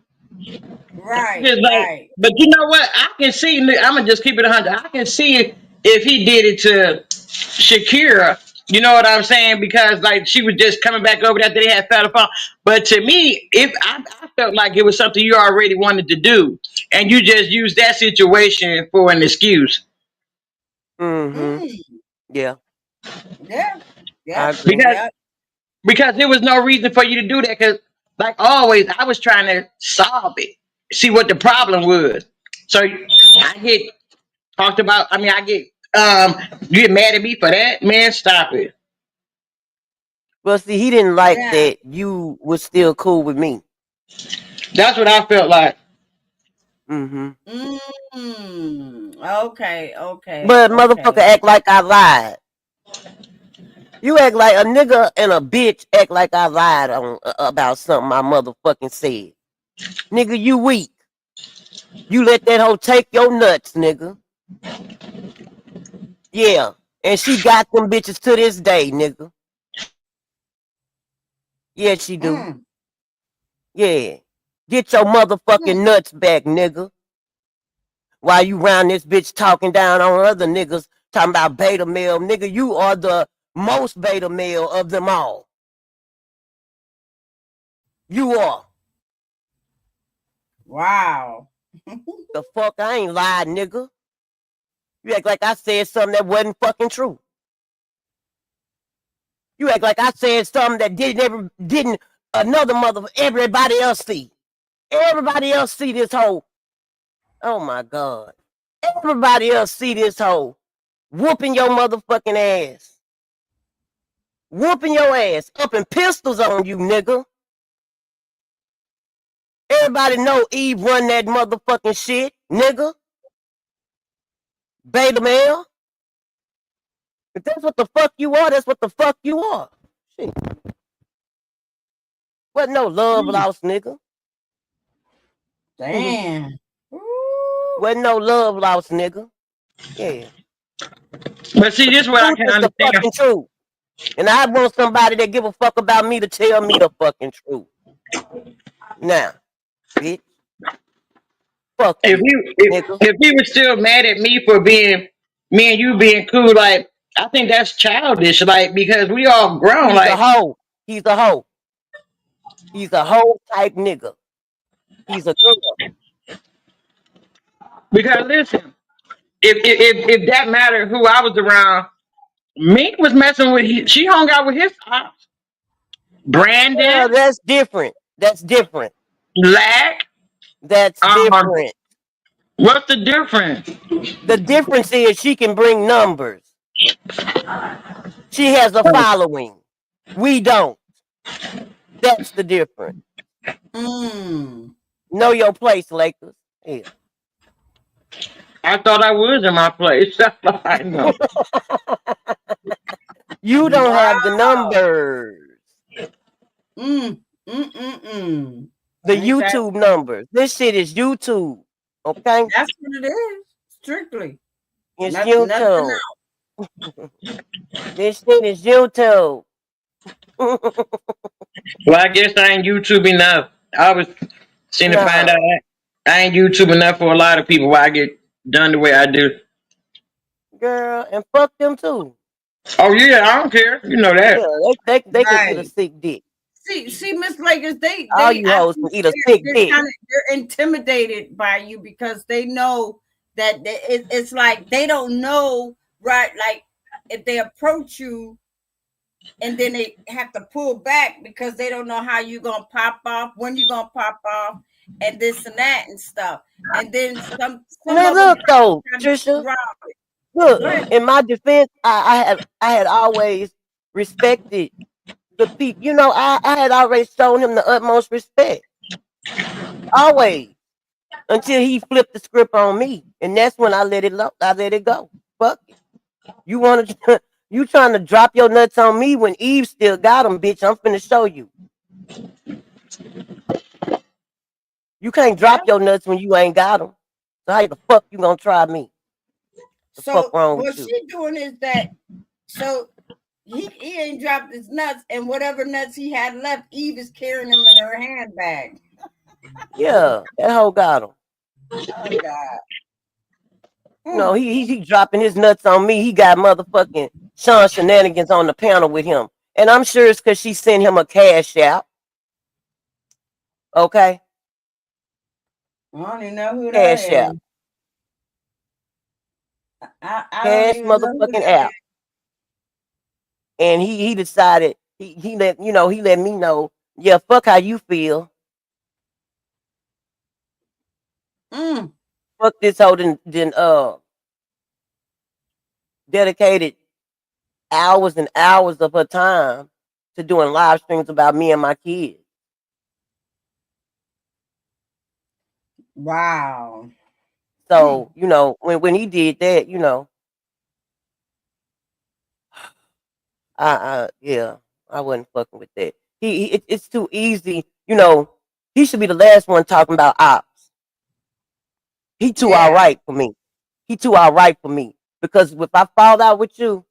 Right, Just like, right. but you know what? I can see. I'm gonna just keep it 100. I can see if he did it to Shakira. You know what I'm saying? Because like she was just coming back over after they had fell apart. But to me, if I felt like it was something you already wanted to do, and you just used that situation for an excuse. Mm-hmm. Mm, Yeah, yeah. I Yep. agree. Because Yep. because there was no reason for you to do that. Because like always, I was trying to solve it, see what the problem was. So I get talked about. I mean, I get you get mad at me for that, man. Stop it. Well, see, he didn't like Yeah. that you was still cool with me. That's what I felt like. Mm-hmm. Okay. Okay. But motherfucker Okay. act like I lied. You act like a nigga and a bitch act like I lied on about something my motherfucking said. Nigga, you weak. You let that hoe take your nuts, nigga. Yeah. And she got them bitches to this day, nigga. Yeah, she do. Mm, Yeah. Get your mm. motherfucking nuts back, nigga. While you round this bitch talking down on other niggas, talking about beta male, nigga, you are the most beta male of them all. You are. Wow. The fuck, I ain't lied, nigga. You act like I said something that wasn't fucking true. You act like I said something that didn't another mother everybody else see. Everybody else see this hoe. Oh my god. Everybody else see this hoe whooping your motherfucking ass. Whooping your ass. Up in pistols on you, nigga. Everybody know Eve run that motherfucking shit, nigga. Beta male. If that's what the fuck you are, that's what the fuck you are. Shit. Wasn't no love Mm, lost, nigga. damn. Ooh. Wasn't no love lost, nigga. Yeah. But see, But this the is what I truth can is the understand. fucking truth. And I want somebody that give a fuck about me to tell me the fucking truth. Now, bitch, fuck If you, you if, nigga. if he was still mad at me for being me and you being cool, like I think that's childish. Like because we all grown. He's a Like hoe. He's a hoe. He's a hoe type nigga. He's a girl. because listen, if that mattered who I was around, Mink was messing with. She hung out with his ops. Well, Brandon, that's different. That's different. Lack. That's Um, different. what's the difference? The difference is she can bring numbers. She has a following. We don't. That's the difference. Mm. Know your place, Lakers. Yeah. I thought I was in my place. I know. You don't have the Wow. numbers. Mm. Mm. The Ain't that? YouTube numbers. This shit is YouTube. Okay? That's what it is. Strictly. It's Nothing YouTube. else. This shit is YouTube. Well, I guess I ain't YouTube enough. I was seeing to find Nah, out I ain't YouTube enough for a lot of people why I get done the way I do. girl, and fuck them too. Oh yeah, I don't care. You know Yeah, that. they can eat a Right. sick dick. See, Miss Lakers, All they you I hoes think can eat a sick they're dick. kind of they're intimidated by you because they know that it's like they don't know, right? Like if they approach you and then they have to pull back because they don't know how you gonna pop off, when you gonna pop off, and this and that and stuff. And then some Man, of them look though, try to get Trisha. around. Look, Go ahead. in my defense, I had always respected the people. You know, I had already shown him the utmost respect. Always. Until he flipped the script on me. And that's when I let it I let it go. Fuck it. You wanna you trying to drop your nuts on me when Eve still got them, bitch. I'm finna show you. You can't Yeah. drop your nuts when you ain't got them. So how the fuck you gonna try me? The fuck So wrong what with you? she doing is that so he ain't dropped his nuts, and whatever nuts he had left, Eve is carrying them in her handbag. Yeah, that hoe got him. Oh God. No, Mm. he dropping his nuts on me. He got motherfucking Sean Shenanigans on the panel with him. And I'm sure it's because she sent him a cash out. Okay? I don't even know who that Cash out. is. I don't Cash even know who motherfucking that out. is. And he decided he let he let me know, yeah, fuck how you feel. Mm. Fuck this hoe then dedicated hours and hours of her time to doing live streams about me and my kids. Wow. Mm. So, when he did that, yeah, I wasn't fucking with that. It's too easy, he should be the last one talking about ops. He too all Yeah. right for me. He too all right for me. Because if I fall out with you,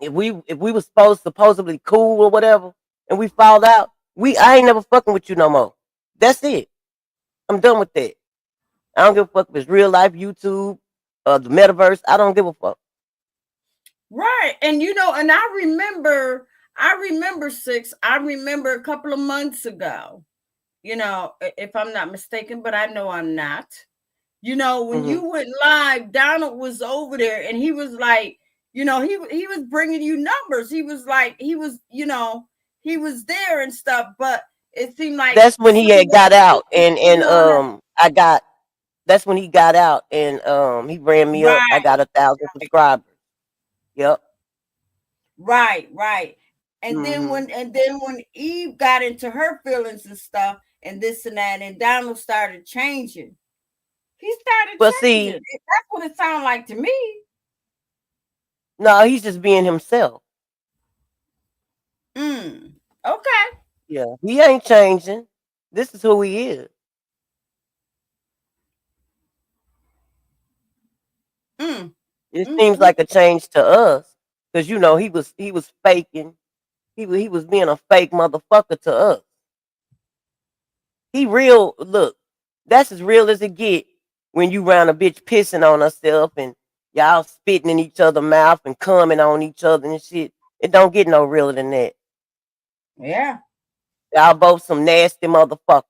if we was supposedly cool or whatever, and we fall out, I ain't never fucking with you no more. That's it. I'm done with that. I don't give a fuck if it's real life, YouTube, the metaverse. I don't give a fuck. Right. And and I remember I remember a couple of months ago, if I'm not mistaken, but I know I'm not. When Hmm. you went live, Donald was over there and he was like, he was bringing you numbers. He was like, he was there and stuff, but it seemed like That's when he had got out, and that. that's when he got out, and he ran me up. I Right, got 1,000 subscribers. Yep. right. Hmm. And then when Eve got into her feelings and stuff and this and that, and Donald started changing. He started But changing. see, That's what it sounded like to me. no, he's just being himself. Okay. Yeah, he ain't changing. This is who he is. Mm. It seems Mm-hmm. like a change to us, because he was faking. He was being a fake motherfucker to us. He real. Look, that's as real as it get when you round a bitch pissing on herself and y'all spitting in each other's mouth and coming on each other and shit. It don't get no realer than that. Yeah. Y'all both some nasty motherfuckers.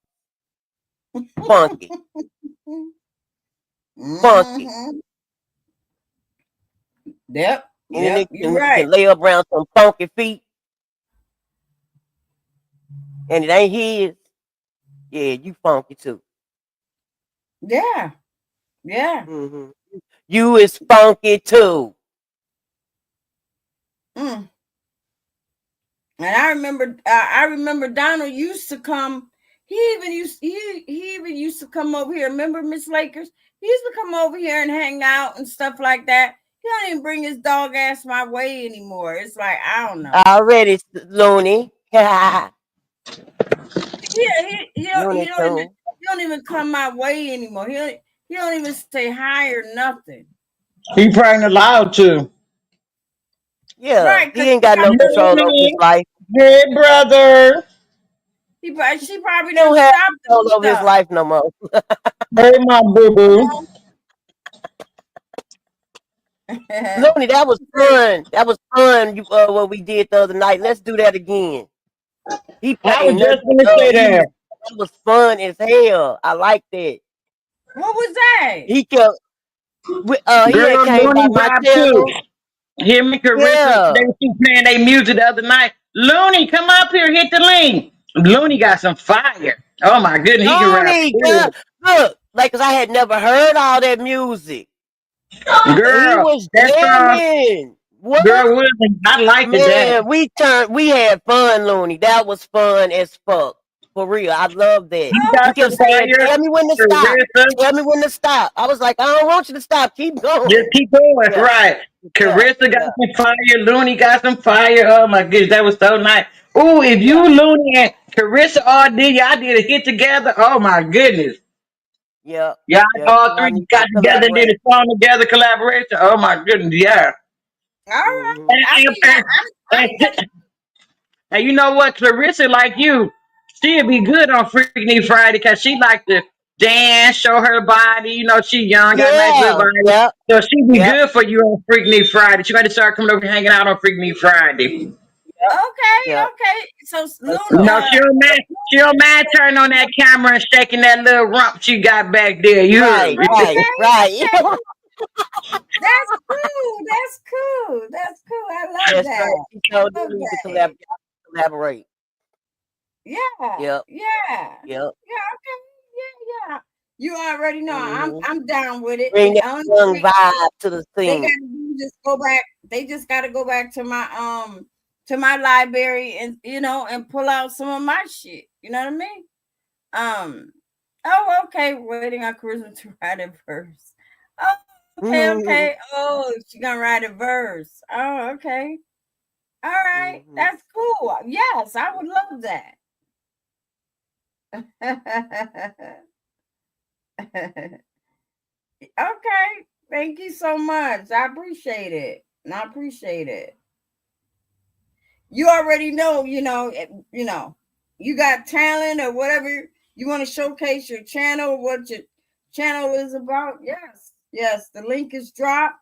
Funky, funky. Mm-hmm. Yep. Any nigga You're can right. lay up around some funky feet and it ain't his. Yeah, you funky too. Yeah. Yeah. Hmm. You is funky too. Mm. And I remember Donald used to come. He even used to come over here. Remember Miss Lakers? He used to come over here and hang out and stuff like that. He don't even bring his dog ass my way anymore. It's like I don't know. Already, loony. He Looney don't even Tune. come my way anymore. He don't even say hi or nothing. He probably not allowed to. Yeah, Right? he Because ain't he got got no the control over his Looney, life. hey brother. She probably He don't didn't have stop control doing over his stuff. life no more. Hey, my boo boo. Looney, that was fun. That was fun. What we did the other night. Let's do that again. He I was played just nothing. gonna say that. That was fun as hell. I liked it. What was that? He kept. He had Girl, came by Looney my vibe too. channel. Him and Carissa, Yeah. they was playing their music the other night. Looney, come up here, hit the link. Looney got some fire. Oh my goodness, he can rap Looney, girl, good. look, like, cause I had never heard all that music. And he Girl, was that song, jamming. What? girl, Wilson, I liked that. Man, we had fun, Looney. That was fun as fuck. For real. I love that. He He got kept some saying, fire. tell me when to stop. Carissa, Tell me when to stop. I was like, I don't want you to stop. Keep just going. keep going, Yeah, right. yeah, Carissa got yeah, some fire. Looney got some fire. Oh my goodness, that was so nice. Ooh, if yeah, you, Looney, and Carissa all did, y'all did a hit together. Oh my goodness. yeah, Y'all yeah. all Y'all three need got to together and did collaborate. a song together, collaboration. Oh my goodness, yeah. All right. Hmm. I And, mean, I'm and you know what, Clarissa, like you, she'd be good on Freaky Friday because she like to dance, show her body. You know, she young, got a nice little Yeah, body. yeah, So she'd be yeah, good for you on Freaky Friday. She got to start coming over and hanging out on Freaky Friday. yeah, okay. yeah. Okay. So For Loon, sure. No, she don't mind turning on that camera and shaking that little rump she got back there. You heard Right, me? right, okay, right. okay. That's cool. That's cool. That's cool. I love That's right. that. She I told you love need to that. collaborate. Yeah. Yep, Yeah. yep. Yeah. Okay. Yeah. Yeah. You already know Hmm. I'm down with it. Bring The that only young thing vibe to the they scene. gotta do is just go back. They just gotta go back to my library and and pull out some of my shit. You know what I mean? Um oh okay, waiting on Charisma to write a verse. Oh, okay, Hmm. okay. Oh, she gonna write a verse. Oh, okay. All right. Hmm. That's cool. Yes, I would love that. Okay. Thank you so much. I appreciate it. I appreciate it. You already know, you got talent or whatever you want to showcase your channel, what your channel is about. Yes. Yes. The link is dropped.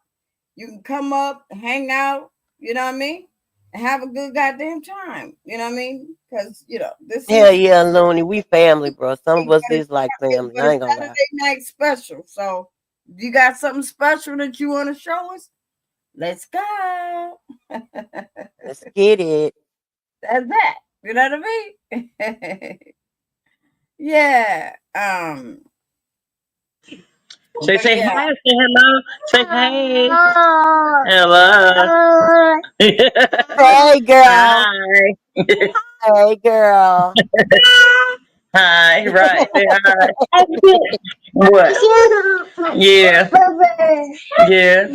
You can come up, hang out, you know what I mean? And have a good goddamn time. You know what I mean? Because, this Hell is yeah, Looney. We family, bro. Some of us but it's, is like family. but I it's ain't gonna lie. Saturday night special. So you got something special that you want to show us? Let's go. Let's get it. That's that. You know what I mean? Yeah. Say, But say yeah. hi, say hello, say hey. Hello. Hey, girl. Hi. Hey, girl. Hi, right. Say hi. What? Yeah. Yeah.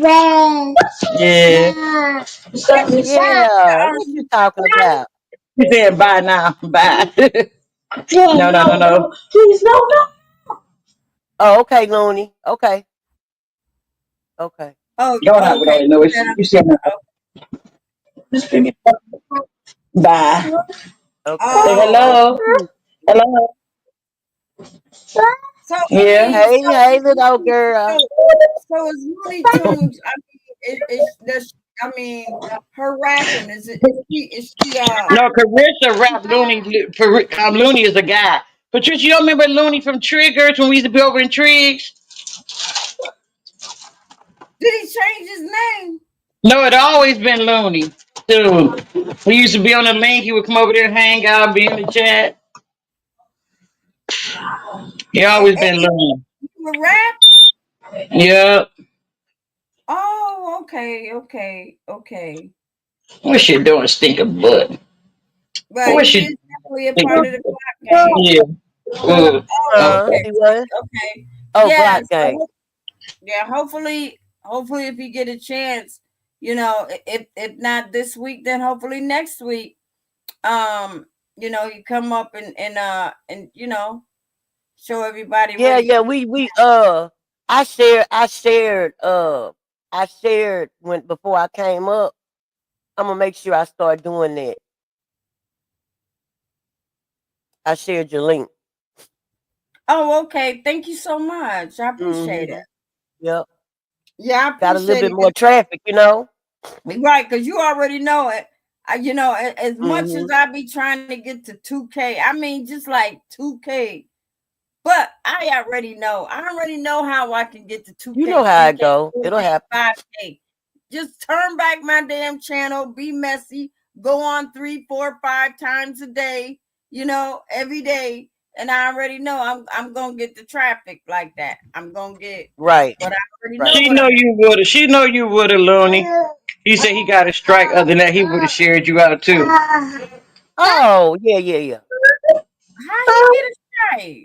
Yeah. Yeah. What you talking about? He said bye now. Bye. No, no, no, no. Please, no, no. Oh, okay, Looney. Okay. Okay. Oh, Go on with all okay. the noise. You said bye. Okay. Say Oh, hello. Okay. Hello. so Yeah. Hey, hey, little girl. so so is Looney Tunes. I mean, I mean, her rapping is she No, Carissa rap Looney. Looney is a guy. Patricia, you don't remember Looney from Triggers when we used to be over in Triggs? did he change his name? No, it always been Looney. Dude, we used to be on the link. He would come over there and hang out, be in the chat. He always And been Looney. he would rap? Yep. Oh, okay, okay, okay. What's she doing, stinking butt? But What's he she is definitely a part of doing? the clock game. Yeah. Good. Oh, okay, See what? okay. Oh, Yeah, Glock gang. yeah, hopefully if you get a chance, if not this week, then hopefully next week. You come up and show everybody Yeah, what he yeah. I shared when before I came up. I'm gonna make sure I start doing that. I shared your link. Oh, okay. Thank you so much. I appreciate it. Yep. Yeah, I Got a little appreciate bit it. more traffic, you know. Right, because you already know it. You know, as much as Mhm. I be trying to get to 2K, I mean, just like 2K. But I already know. I already know how I can get to You 2K, know how it 3K, go. 4K, It'll happen. 5K. Just turn back my damn channel, be messy, go on 3, 4, 5 times a day, you know, every day. And I already know I'm gonna get the traffic like that. I'm gonna get, Right. but I already Right. know She what know I'm. you would have. She know you would have, Looney. He said he got a strike. Other than that, he would have shared you out too. Oh, yeah. How he get it straight?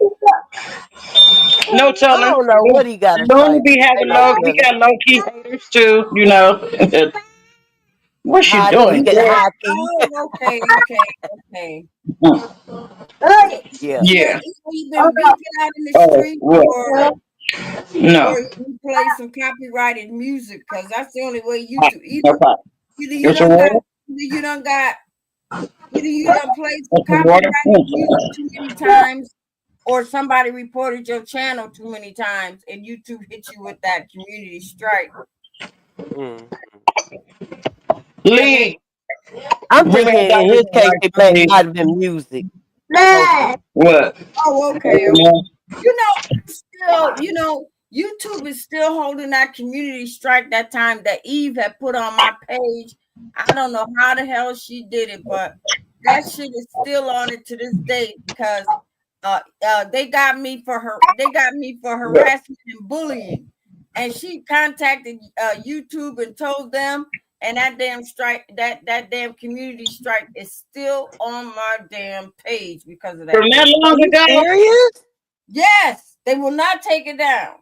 No I telling. don't know what he got to Looney strike. be having Ain't no low. He telling. got low key haters too. You know. What's she He doing? get a high key. Oh, okay. Yeah. So Yeah. he been beeping out in the Oh, street, what? or No. you play some copyrighted music, because that's the only way Hot. YouTube. No problem. Either you Get some don't got water. either you don't got either you done played some Get some water. copyrighted music too many times, or somebody reported your channel too many times, and YouTube hit you with that community strike. Mm. And it, Lee, I'm bring me thinking a in diaper his for case like it 2 might days. have been music. Hopefully. What? oh, okay. You know, still, YouTube is still holding that community strike that time that Eve had put on my page. I don't know how the hell she did it, but that shit is still on it to this day, because they got me for What? harassment and bullying, and she contacted YouTube and told them, and that damn strike, that damn community strike is still on my damn page because of From that that shit. Are long you ago? serious? Yes, they will not take it down,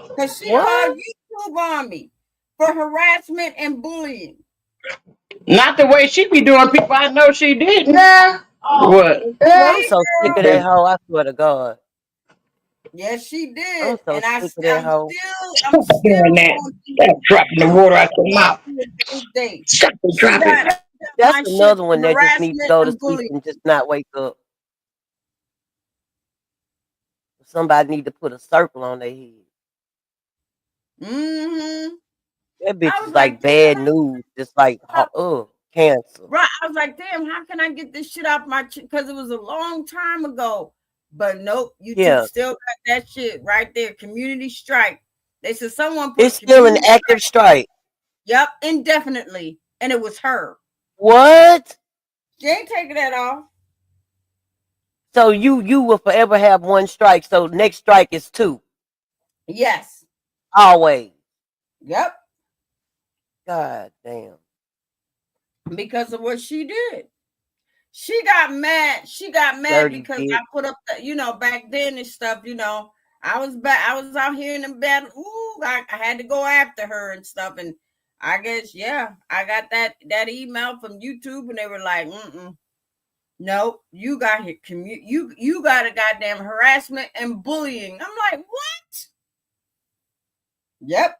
because she What? called YouTube on me for harassment and bullying. Not the way she be doing people. I know she didn't. What? She I'm did, so sick of girl. that hoe. I swear to God. Yes, she I'm did, so and sick of that hoe. I'm Stop doing still that. on Stop dropping the water out your mouth. to this day. Stop it, She drop it. got That's my shit another for one that just needs to harassment go to and sleep bullying. and just not wake up. Somebody need to put a circle on their head. Mm-hmm. That bitch I was is like, like damn, bad news. Just like, cancer. right. I was like, damn, how can I get this shit off my because it was a long time ago. But nope, YouTube Yeah. still got that shit right there. Community strike. They said someone put It's still an community active strike. strike. Yep, indefinitely. And it was her. What? She ain't taking that off. So you will forever have one strike. So next strike is two. Yes. Always. Yep. God damn. Because of what she did. She got mad. She got mad Dirty because I bitch. put up the, back then and stuff, I was out here in the bed. Ooh, I had to go after her and stuff. And I guess, yeah, I got that email from YouTube, and they were like, no, you got hit you got a goddamn harassment and bullying. I'm like, what? Yep.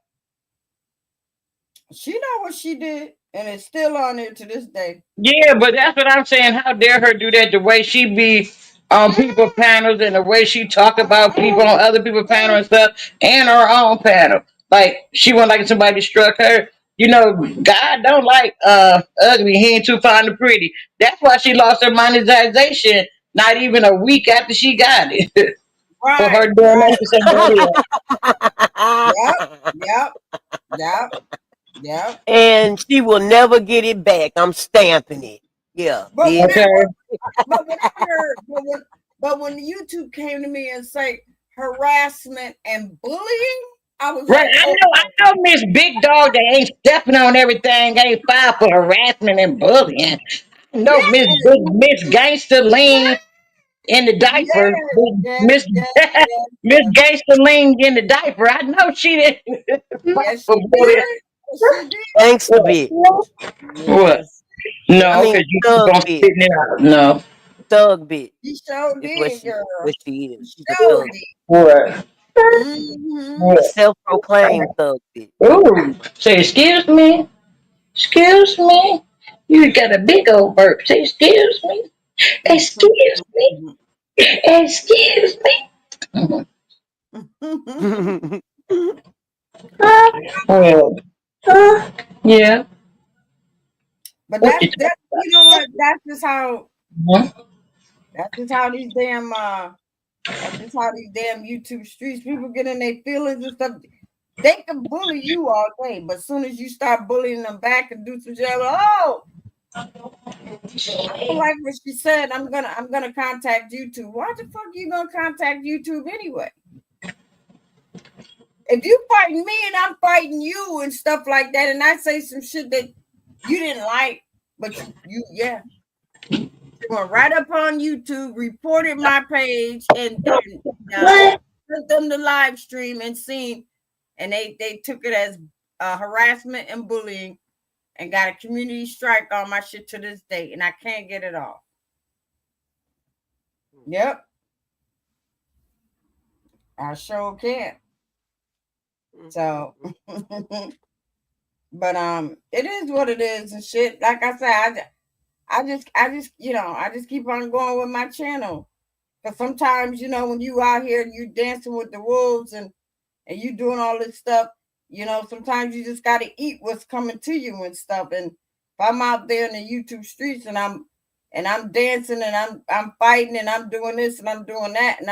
She know what she did, and it's still on there to this day. Yeah, but that's what I'm saying. How dare her do that? The way she be on people panels and the way she talk about people on other people panel and stuff, and her own panel. Like she wasn't like somebody struck her. You know, God don't like ugly. He ain't too fond of pretty. That's why she lost her monetization. Not even a week after she got it for her Right, doing that right. to somebody else. Yep, yep, yep, yep. And she will never get it back. I'm stamping it. Yeah, But when bitch. I Okay. but when I heard but when YouTube came to me and say harassment and bullying, I was Right, like, I oh know, Miss Big Dog that ain't stepping on everything, ain't filed for harassment and bullying. No, yeah, Miss Gangster Lean in the yes, diaper, yes, Miss yes, yes, Miss yes. Gangster Lean in the diaper. I know she didn't file Yes, for she bullying. did. Yes, she did. Gangsta bitch. What? What? Yes, I No, yes. mean, because you keep thug on bitch. spitting it out. No. Thug bitch She sure is what did, girl. she is. She She's a sure thug. did. What? Mm-hmm. A What? self-proclaimed thug bitch. Ooh. Say, excuse me. Excuse me. You got a big old burp. Say, excuse me. Excuse me. Excuse me. Well, yeah. But What you that's you know what? talking That's just how these damn that's just how these damn YouTube streets people get in their feelings and stuff. They can bully you all day, but as soon as you start bullying them back and do some shit, oh, I don't like what she said. I'm gonna contact YouTube. Why the fuck you gonna contact YouTube anyway? If you fighting me and I'm fighting you and stuff like that, and I say some shit that you didn't like, but you went right up on YouTube, reported my page, and sent them the live stream and seen, and they took it as harassment and bullying, and got a community strike on my shit to this day, and I can't get it off. Yep, I sure can. So, but it is what it is and shit. Like I said, I just I just keep on going with my channel. Because sometimes, when you out here and you dancing with the wolves and you doing all this stuff, sometimes you just got to eat what's coming to you and stuff. And if I'm out there in the YouTube streets and I'm dancing and I'm fighting and I'm doing this and I'm doing that and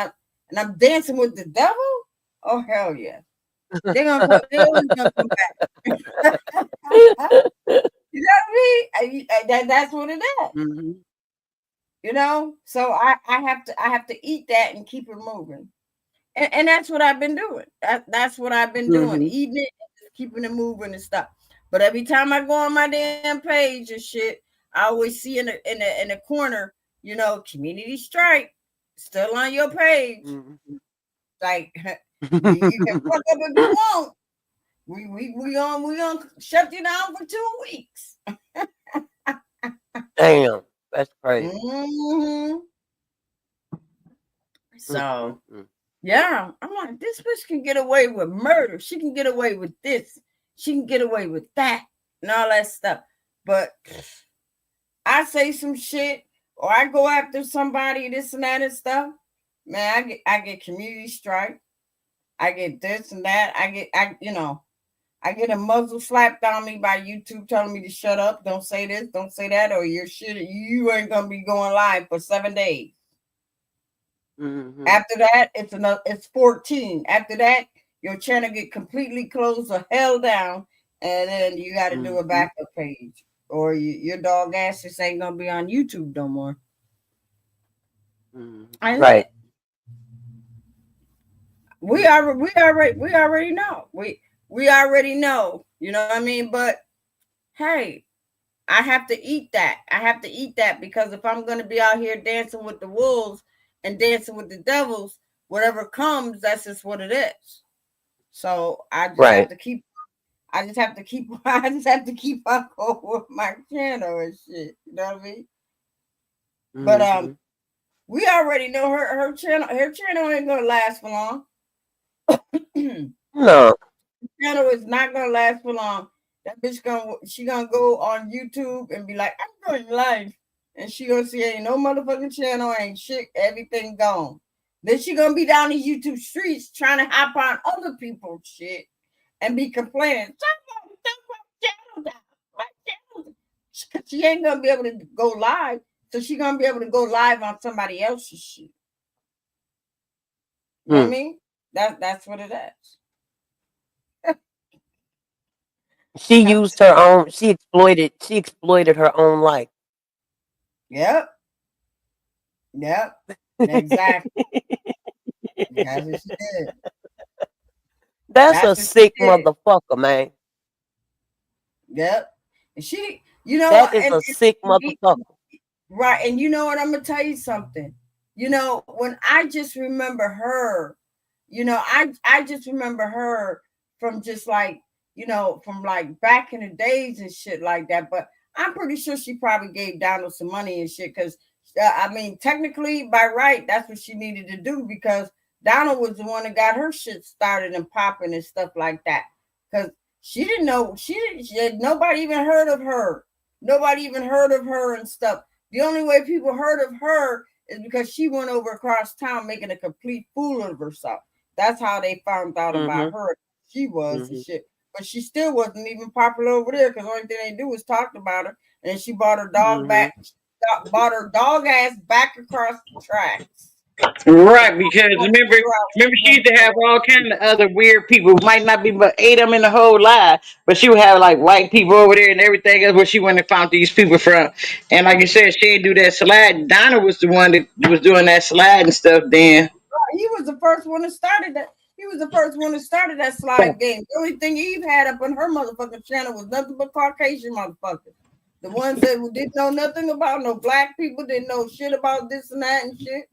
I'm dancing with the devil, oh hell yeah, they're always gonna come back. You know what I mean? That's what it is. Mm-hmm. So I have to eat that and keep it moving. And that's what I've been doing. That's what I've been doing. Mm-hmm. Eating it and just keeping it moving and stuff. But every time I go on my damn page and shit, I always see in the corner, community strike still on your page. Mm-hmm. Like you can fuck up if you want. We gonna shut you down for 2 weeks. Damn, that's crazy. Mm-hmm. So yeah, I'm like, this bitch can get away with murder. She can get away with this. She can get away with that and all that stuff. But I say some shit or I go after somebody, this and that and stuff. Man, I get community strike. I get this and that. I get a muzzle slapped on me by YouTube telling me to shut up, don't say this, don't say that, or your shit, you ain't gonna be going live for 7 days. Mm-hmm. After that, it's 14. After that, your channel get completely closed or held down, and then you got to do a backup page, or your dog ass just ain't gonna be on YouTube no more. Right. We already know. We already know. You know what I mean? But hey, I have to eat that. I have to eat that because if I'm gonna be out here dancing with the wolves and dancing with the devils, whatever comes, that's just what it is. So I just have to keep. I just have to keep on going with my channel and shit. You know what I mean? But we already know her channel. Her channel ain't gonna last for long. No. The channel is not gonna last for long. That bitch she gonna go on YouTube and be like, I'm going live. And she gonna see ain't no motherfucking channel, ain't shit, everything gone. Then she gonna be down these YouTube streets trying to hop on other people's shit and be complaining. She ain't gonna be able to go live, so she gonna be able to go live on somebody else's shit. You know what I mean? That's what it is. She used her own. She exploited her own life. Yep. Exactly. That's what she did. That's a sick motherfucker, man. Yep. And she, that is a sick motherfucker. Right. And you know what? I'm gonna tell you something. When I just remember her, I just remember her from just like, from like back in the days and shit like that. But I'm pretty sure she probably gave Donald some money and shit because, technically by right, that's what she needed to do because Donald was the one that got her shit started and popping and stuff like that. Because she didn't know, nobody even heard of her. Nobody even heard of her and stuff. The only way people heard of her is because she went over across town making a complete fool of herself. That's how they found out about her. She was and shit. But she still wasn't even popular over there because the only thing they do was talk about her. And she bought her dog back, bought her dog ass back across the tracks. Right, because remember she used to have all kind of other weird people. Might not be but 8 of them in the whole line, but she would have like white people over there and everything else where she went and found these people from. And like you said, she didn't do that slide. Donna was the one that was doing that slide and stuff then. He was the first one that started that. He was the first one that started that slide game. The only thing Eve had up on her motherfucking channel was nothing but Caucasian motherfuckers. The ones that didn't know nothing about no black people, didn't know shit about this and that and shit.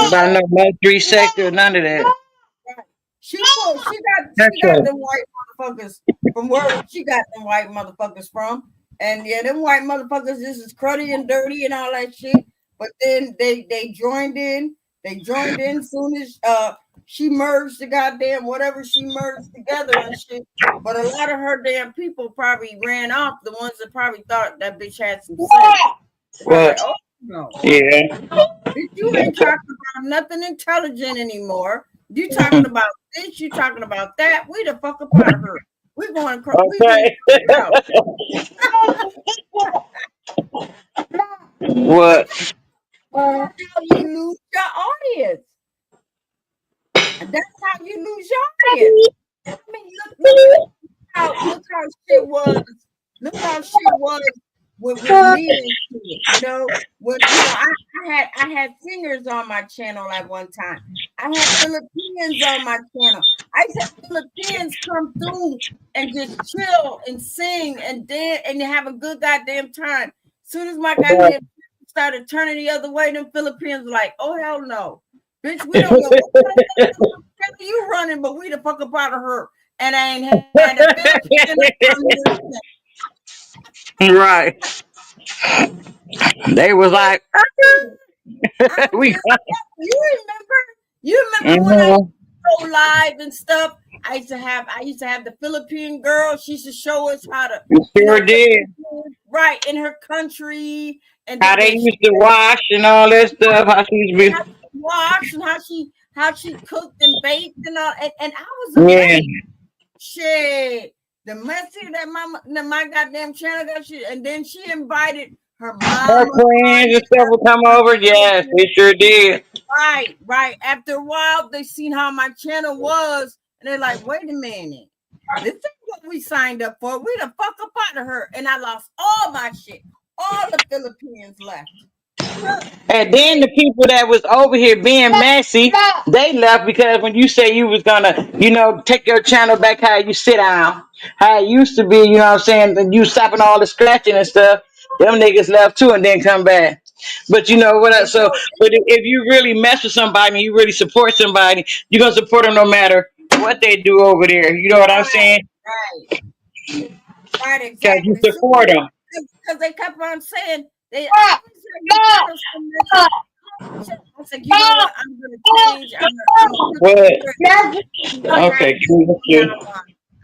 About no military sector, none of that. She got them white motherfuckers from where she got them white motherfuckers from. And yeah, them white motherfuckers just is cruddy and dirty and all that shit. But then they joined in. They joined in soon as she merged the goddamn whatever she merged together and shit. But a lot of her damn people probably ran off. The ones that probably thought that bitch had some sense. What? Oh no. Yeah. You ain't talking about nothing intelligent anymore. You talking about this, you talking about that. We the fuck up out of her. We going Okay. What? That's how you lose your audience. And that's how you lose your audience. I mean, look how shit was. Look how shit was with me and shit. You know, I had singers on my channel at one time. I had Filipinos on my channel. I had Filipinos come through and just chill and sing and dance and have a good goddamn time. As soon as my goddamn started turning the other way, them Filipinos were like, oh hell no. Bitch, we don't know what you running, but we the fuck up out of her. And I ain't had a Right. They was like, we. You remember when I go live and stuff? I used to have the Philippine girl. She used to show us how to Sure did. Right in her country and How they used to wash and all that stuff. How she used to be wash and how she cooked and baked and all. And I was amazed. Shit, the messy that my goddamn channel got shit, and then she invited her mom, her friends and stuff would come over. Yes, they sure did. Right. After a while, they seen how my channel was, and they're like, "Wait a minute, this is what we signed up for. We the fuck up out of her," and I lost all my shit. All the Philippines left. And then the people that was over here being messy, they left because when you say you was gonna, take your channel back how you sit down, how it used to be, you know what I'm saying, and you stopping all the scratching and stuff, them niggas left too and then come back. But you know what? But if you really mess with somebody and you really support somebody, you're gonna support them no matter what they do over there. You know what I'm saying? Right, exactly. Because you support them. Because they kept on saying they I said, you know what? I'm gonna change.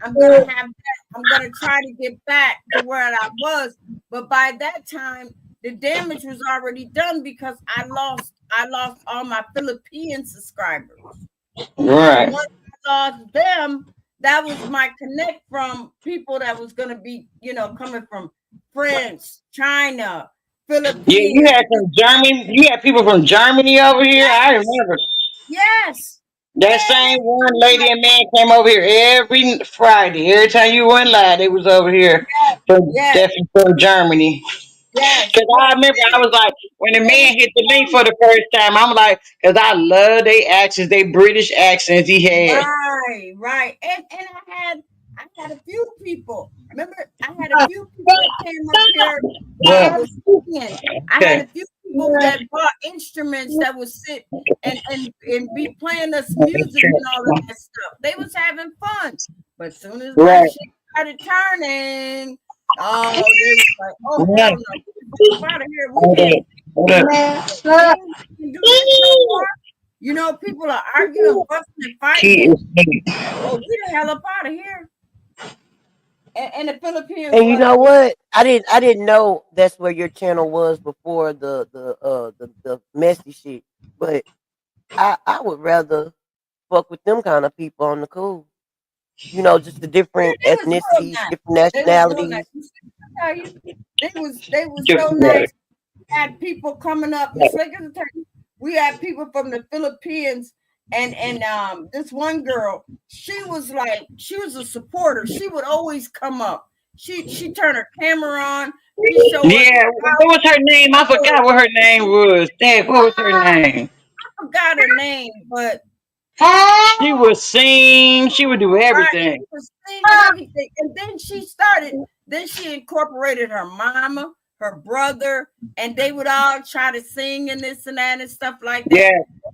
I'm gonna try to get back to where I was, but by that time the damage was already done because I lost all my Philippine subscribers. Right. Once I lost them, that was my connect from people that was gonna be, coming from France, China, Philippines. Yeah, you had from Germany. You had people from Germany over here. Yes. I remember. Yes. That same one lady and man came over here every Friday. Every time you went live, they was over here from Germany. Yes. Because I remember I was like, when the man hit the link for the first time, I'm like, because I love they accents, they British accents he had. Right. And I had a few people. Remember, I had a few people that came up here that was singing. I had a few people that bought instruments that would sit and be playing us music and all of that stuff. They was having fun. But as soon as my shit started turning, they was like, oh, hell no. Get out of here. We can't do this no more. People are arguing, busting, and fighting. Oh, get the hell up out of here. And the Philippines And you was know what? I didn't know that's where your channel was before the messy shit. But I would rather fuck with them kind of people on the cool. You know, just the yeah, different they was real ethnicities, nice. different They was real nice. nationalities. I tell you, they was so nice. Had people coming up. Miss Lakers will tell you, we had people from the Philippines, and this one girl, she was a supporter. She would always come up. She turned her camera on. She showed us Yeah, what was her name? I forgot what her name was. Dad, what was her name? I forgot her name, but She would sing. She would do right, everything. she was singing everything. And then then she incorporated her mama, her brother, and they would all try to sing and this and that and stuff like that. Yeah.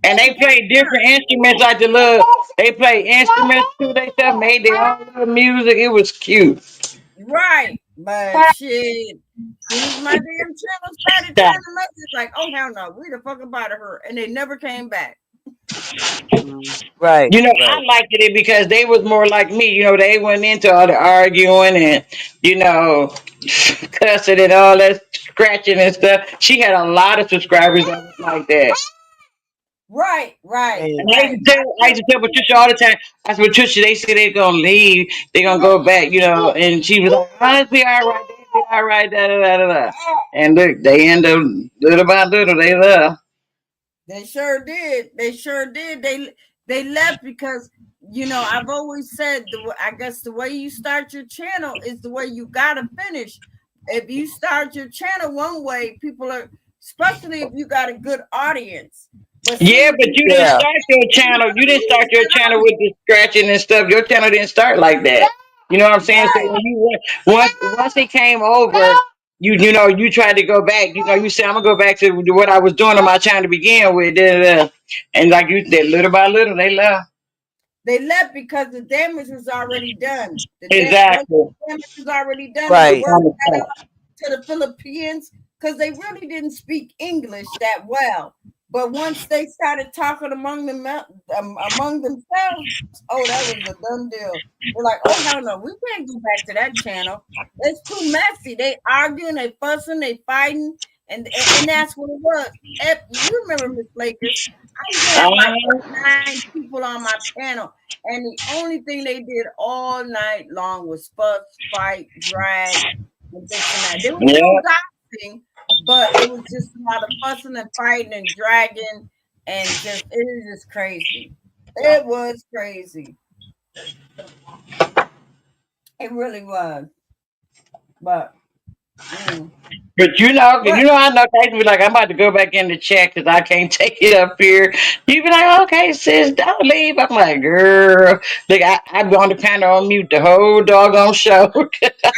And they played different instruments like the little, they played instruments too. They stuff made their own little music. It was cute. Right. But shit, soon as my damn channel started Stop. trying to make it, like, oh hell no, we the fuck up out of her. And they never came back. Right, You know, I right. liked it because they was more like me. You know, they went into all the arguing and, you know, cussing and all that scratching and stuff. She had a lot of subscribers that was like that. Right, right, And And right. I used to tell Patricia all the time. I said, Patricia, they say they're gonna leave, they're gonna go back, you know. And she was like, "Oh, it'll be all right, it'll be all right, da da da da da." And look, they end up little by little, they left. They sure did. They sure did. They left because I've always said I guess the way you start your channel is the way you gotta finish. If you start your channel one way, people are, especially if you got a good audience. But Yeah, see, but you didn't yeah, start your channel. You didn't start your channel with the scratching and stuff. Your channel didn't start like that. You know what I'm saying? So right. when you once it came over, you know you tried to go back. You know you said I'm gonna go back to what I was doing on my channel to begin with. Da, da, da. And like you said, little by little they left. They left because the damage was already done. Once Exactly. the damage was already done, and the right. word got out to the Philippines because they really didn't speak English that well. But once they started talking among themselves, oh, that was a done deal. They're like, oh hell no, we can't go back to that channel. It's too messy. They arguing, they fussing, they fighting, and that's what it was. You remember Miss Lakers? I used to have like Uh, 8, 9 people on my panel, and the only thing they did all night long was fuss, fight, drag, and this and that. There was no yeah. gossiping, but it was just a lot of fussing and fighting and dragging, and it was just crazy. It was crazy. It really was. But, But but I know guys be like, I'm about to go back in the chat because I can't take it up here. You be like, okay, sis, don't leave. I'm like, girl, look, I've gone to panel on mute the whole doggone show. I'm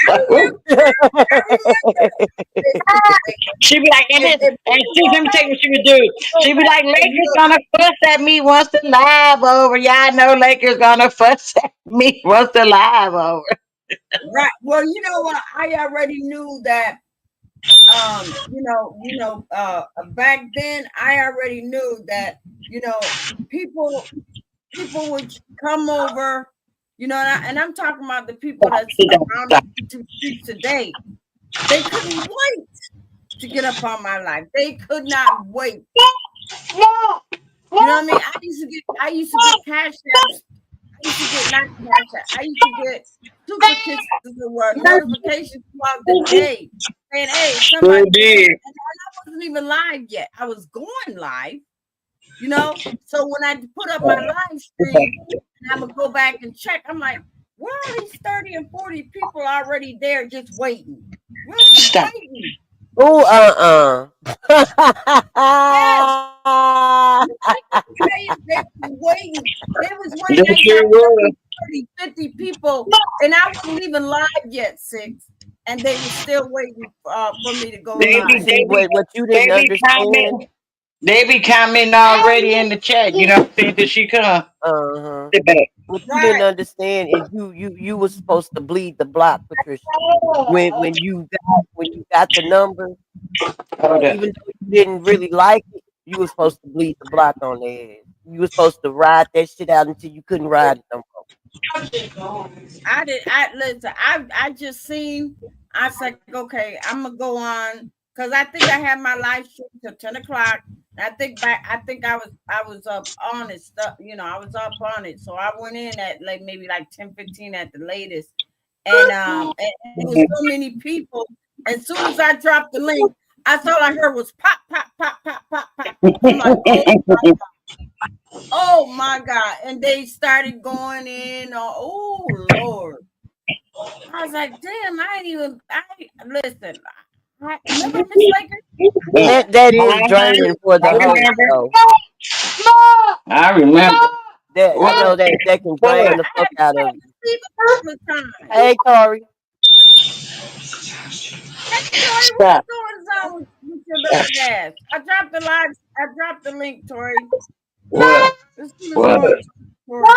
I like, remember, ooh. I remember. She be like, and If sis, you let me go tell you back, what she would do. go She be back like, and Lakers look. gonna fuss at me once the live over. Y'all know Lakers gonna fuss at me once the live over. Right. Well, you know what? I already knew that back then I already knew that, people would come over, and I'm talking about the people that's around the YouTube streets today. They couldn't wait to get up on my life. They could not wait. You know what I mean? I used to get cash apps. I used to get not cash app. I used to get super kisses or notifications throughout the day saying, hey, Sure somebody just hit. did. And I wasn't even live yet. I was going live, you know. So when I put up my live stream and I'm gonna go back and check, I'm like, where are these 30 and 40 people already there just waiting? We're just Stop. waiting. Oh, Yes. They was waiting. They was They waiting. They got sure was. 30, 50 people, and I wasn't even live yet, six. And they were still waiting for me to go They be, live. see they be, what you they didn't be understand. commenting. They be commenting already in the chat. You know what I'm saying? Did she come? Uh-huh. Sit back. What you didn't Right. understand is you was supposed to bleed the block, Patricia. When you got the number, Hold up. even though you didn't really like it, you was supposed to bleed the block on their ass. You was supposed to ride that shit out until you couldn't ride it no more. I listen. I just seen. I was like, okay, I'm gonna go on because I think I had my live stream till 10 o'clock. I think I was up on it stuff. I was up on it, so I went in at like maybe like 10:15 at the latest, and it was so many people. As soon as I dropped the link, all I heard was pop, pop, pop, pop, pop, pop. I'm like, oh my God. And they started going in. Oh Lord. I was like, damn, listen. Remember Miss Laker? That is draining for the host, though. I remember. That that can drain the I fuck had out of to you. see a couple of times. Hey, Tori. Hey Tori, what's Stop. going on with your dog ass? I dropped the link, Tori. What? Let's see what's What? going on. Tori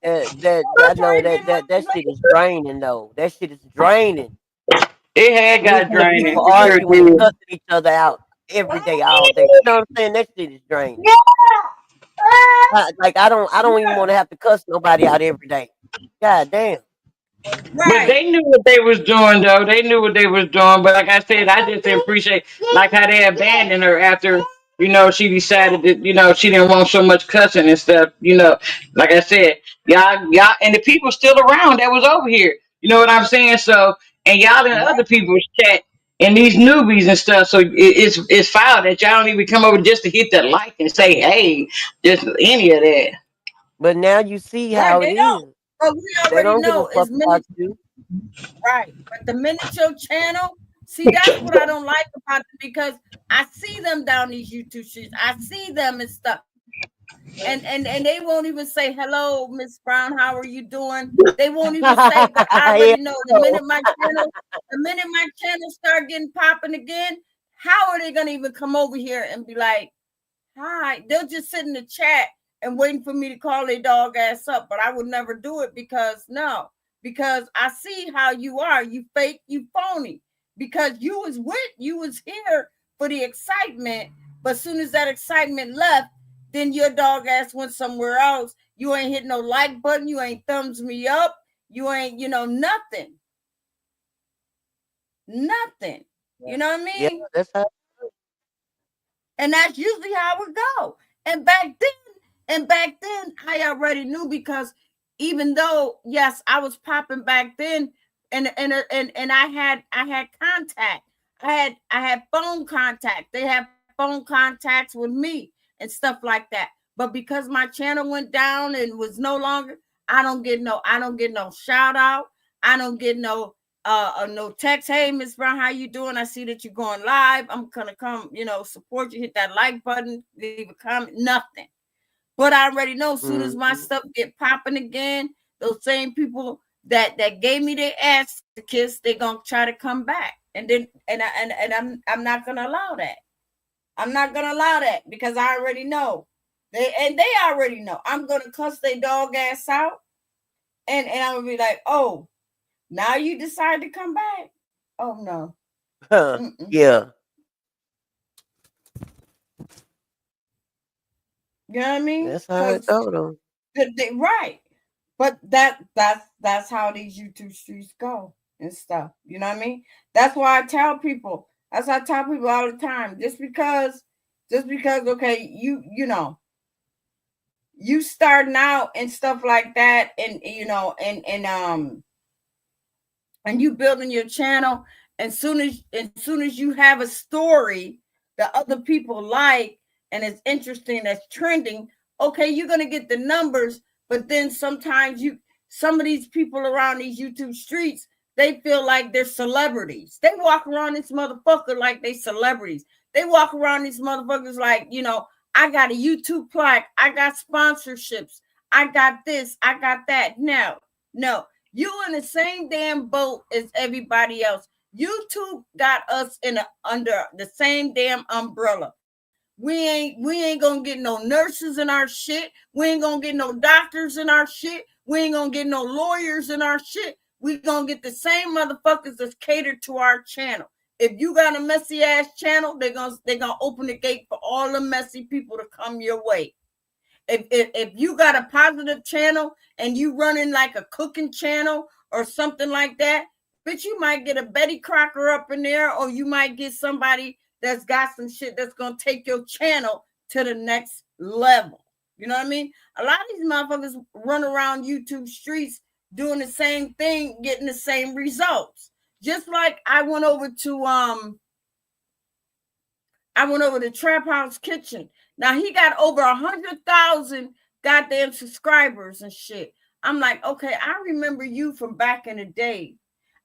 at. I know Tori didn't like that shit is draining, though. That shit is draining. It had got Listening to draining. people It sure arguing and did. cussing each other out every day, all day. You know what I'm saying? That shit is draining. I don't even want to have to cuss nobody out every day. God damn. But Right. they knew what they was doing, though. They knew what they was doing. But like I said, I just didn't appreciate like how they abandoned her after she decided that she didn't want so much cussing and stuff. Like I said, y'all, and the people still around that was over here. You know what I'm saying? So and y'all in other people's chat and these newbies and stuff. So it's foul that y'all don't even come over just to hit that like and say hey, just any of that. But now you see Right. how it They don't. is. But we They already don't give a know fuck it's about minutes. you. Right. But the miniature channel, see, that's what I don't like about it because I see them down these YouTube streets. I see them and stuff. And they won't even say, hello, Miss Brown, how are you doing? They won't even say, but I Yeah, already know the minute my channel start getting popping again, how are they gonna even come over here and be like, hi? They'll just sit in the chat and waiting for me to call their dog ass up, but I would never do it because I see how you are. You fake, you phony. Because you was here for the excitement, but as soon as that excitement left, then your dog ass went somewhere else. You ain't hit no like button, you ain't thumbs me up, you ain't, nothing. Nothing. You know what I yeah, mean? that's how. And that's usually how it go. And back then, I already knew because even though yes, I was popping back then, and I had contact. I had phone contact. They had phone contacts with me and stuff like that. But because my channel went down and was no longer, I don't get no shout out. I don't get no text. Hey, Miss Brown, how you doing? I see that you're going live. I'm gonna come, support you. Hit that like button, leave a comment. Nothing. But I already know as soon as my stuff get popping again, those same people that gave me their ass to kiss, they gonna try to come back. And then I'm not gonna allow that. I'm not gonna allow that because I already know. They already know. I'm gonna cuss their dog ass out. And I'm gonna be like, oh, now you decide to come back. Oh no. Yeah. You know what I mean? That's how it Because go, though. right. But that's how these YouTube streets go and stuff. You know what I mean? That's why I tell people. That's why I tell people all the time. Just because, okay, you starting out and stuff like that, and and you building your channel, and soon as you have a story that other people like and it's interesting, that's trending, okay, you're gonna get the numbers. But then sometimes some of these people around these YouTube streets, they feel like they're celebrities. They walk around this motherfucker like they celebrities. They walk around these motherfuckers like, I got a YouTube plaque, I got sponsorships, I got this, I got that. No, you in the same damn boat as everybody else. YouTube got us under the same damn umbrella. We ain't gonna get no nurses in our shit. We ain't gonna get no doctors in our shit. We ain't gonna get no lawyers in our shit. We gonna get the same motherfuckers that's catered to our channel. If you got a messy ass channel, they're gonna open the gate for all the messy people to come your way. if you got a positive channel and you running like a cooking channel or something like that, but you might get a Betty Crocker up in there, or you might get somebody that's got some shit that's gonna take your channel to the next level. You know what I mean? A lot of these motherfuckers run around YouTube streets doing the same thing, getting the same results. Just like I went over to Trap House Kitchen. Now he got over 100,000 goddamn subscribers and shit. I'm like, okay, I remember you from back in the day.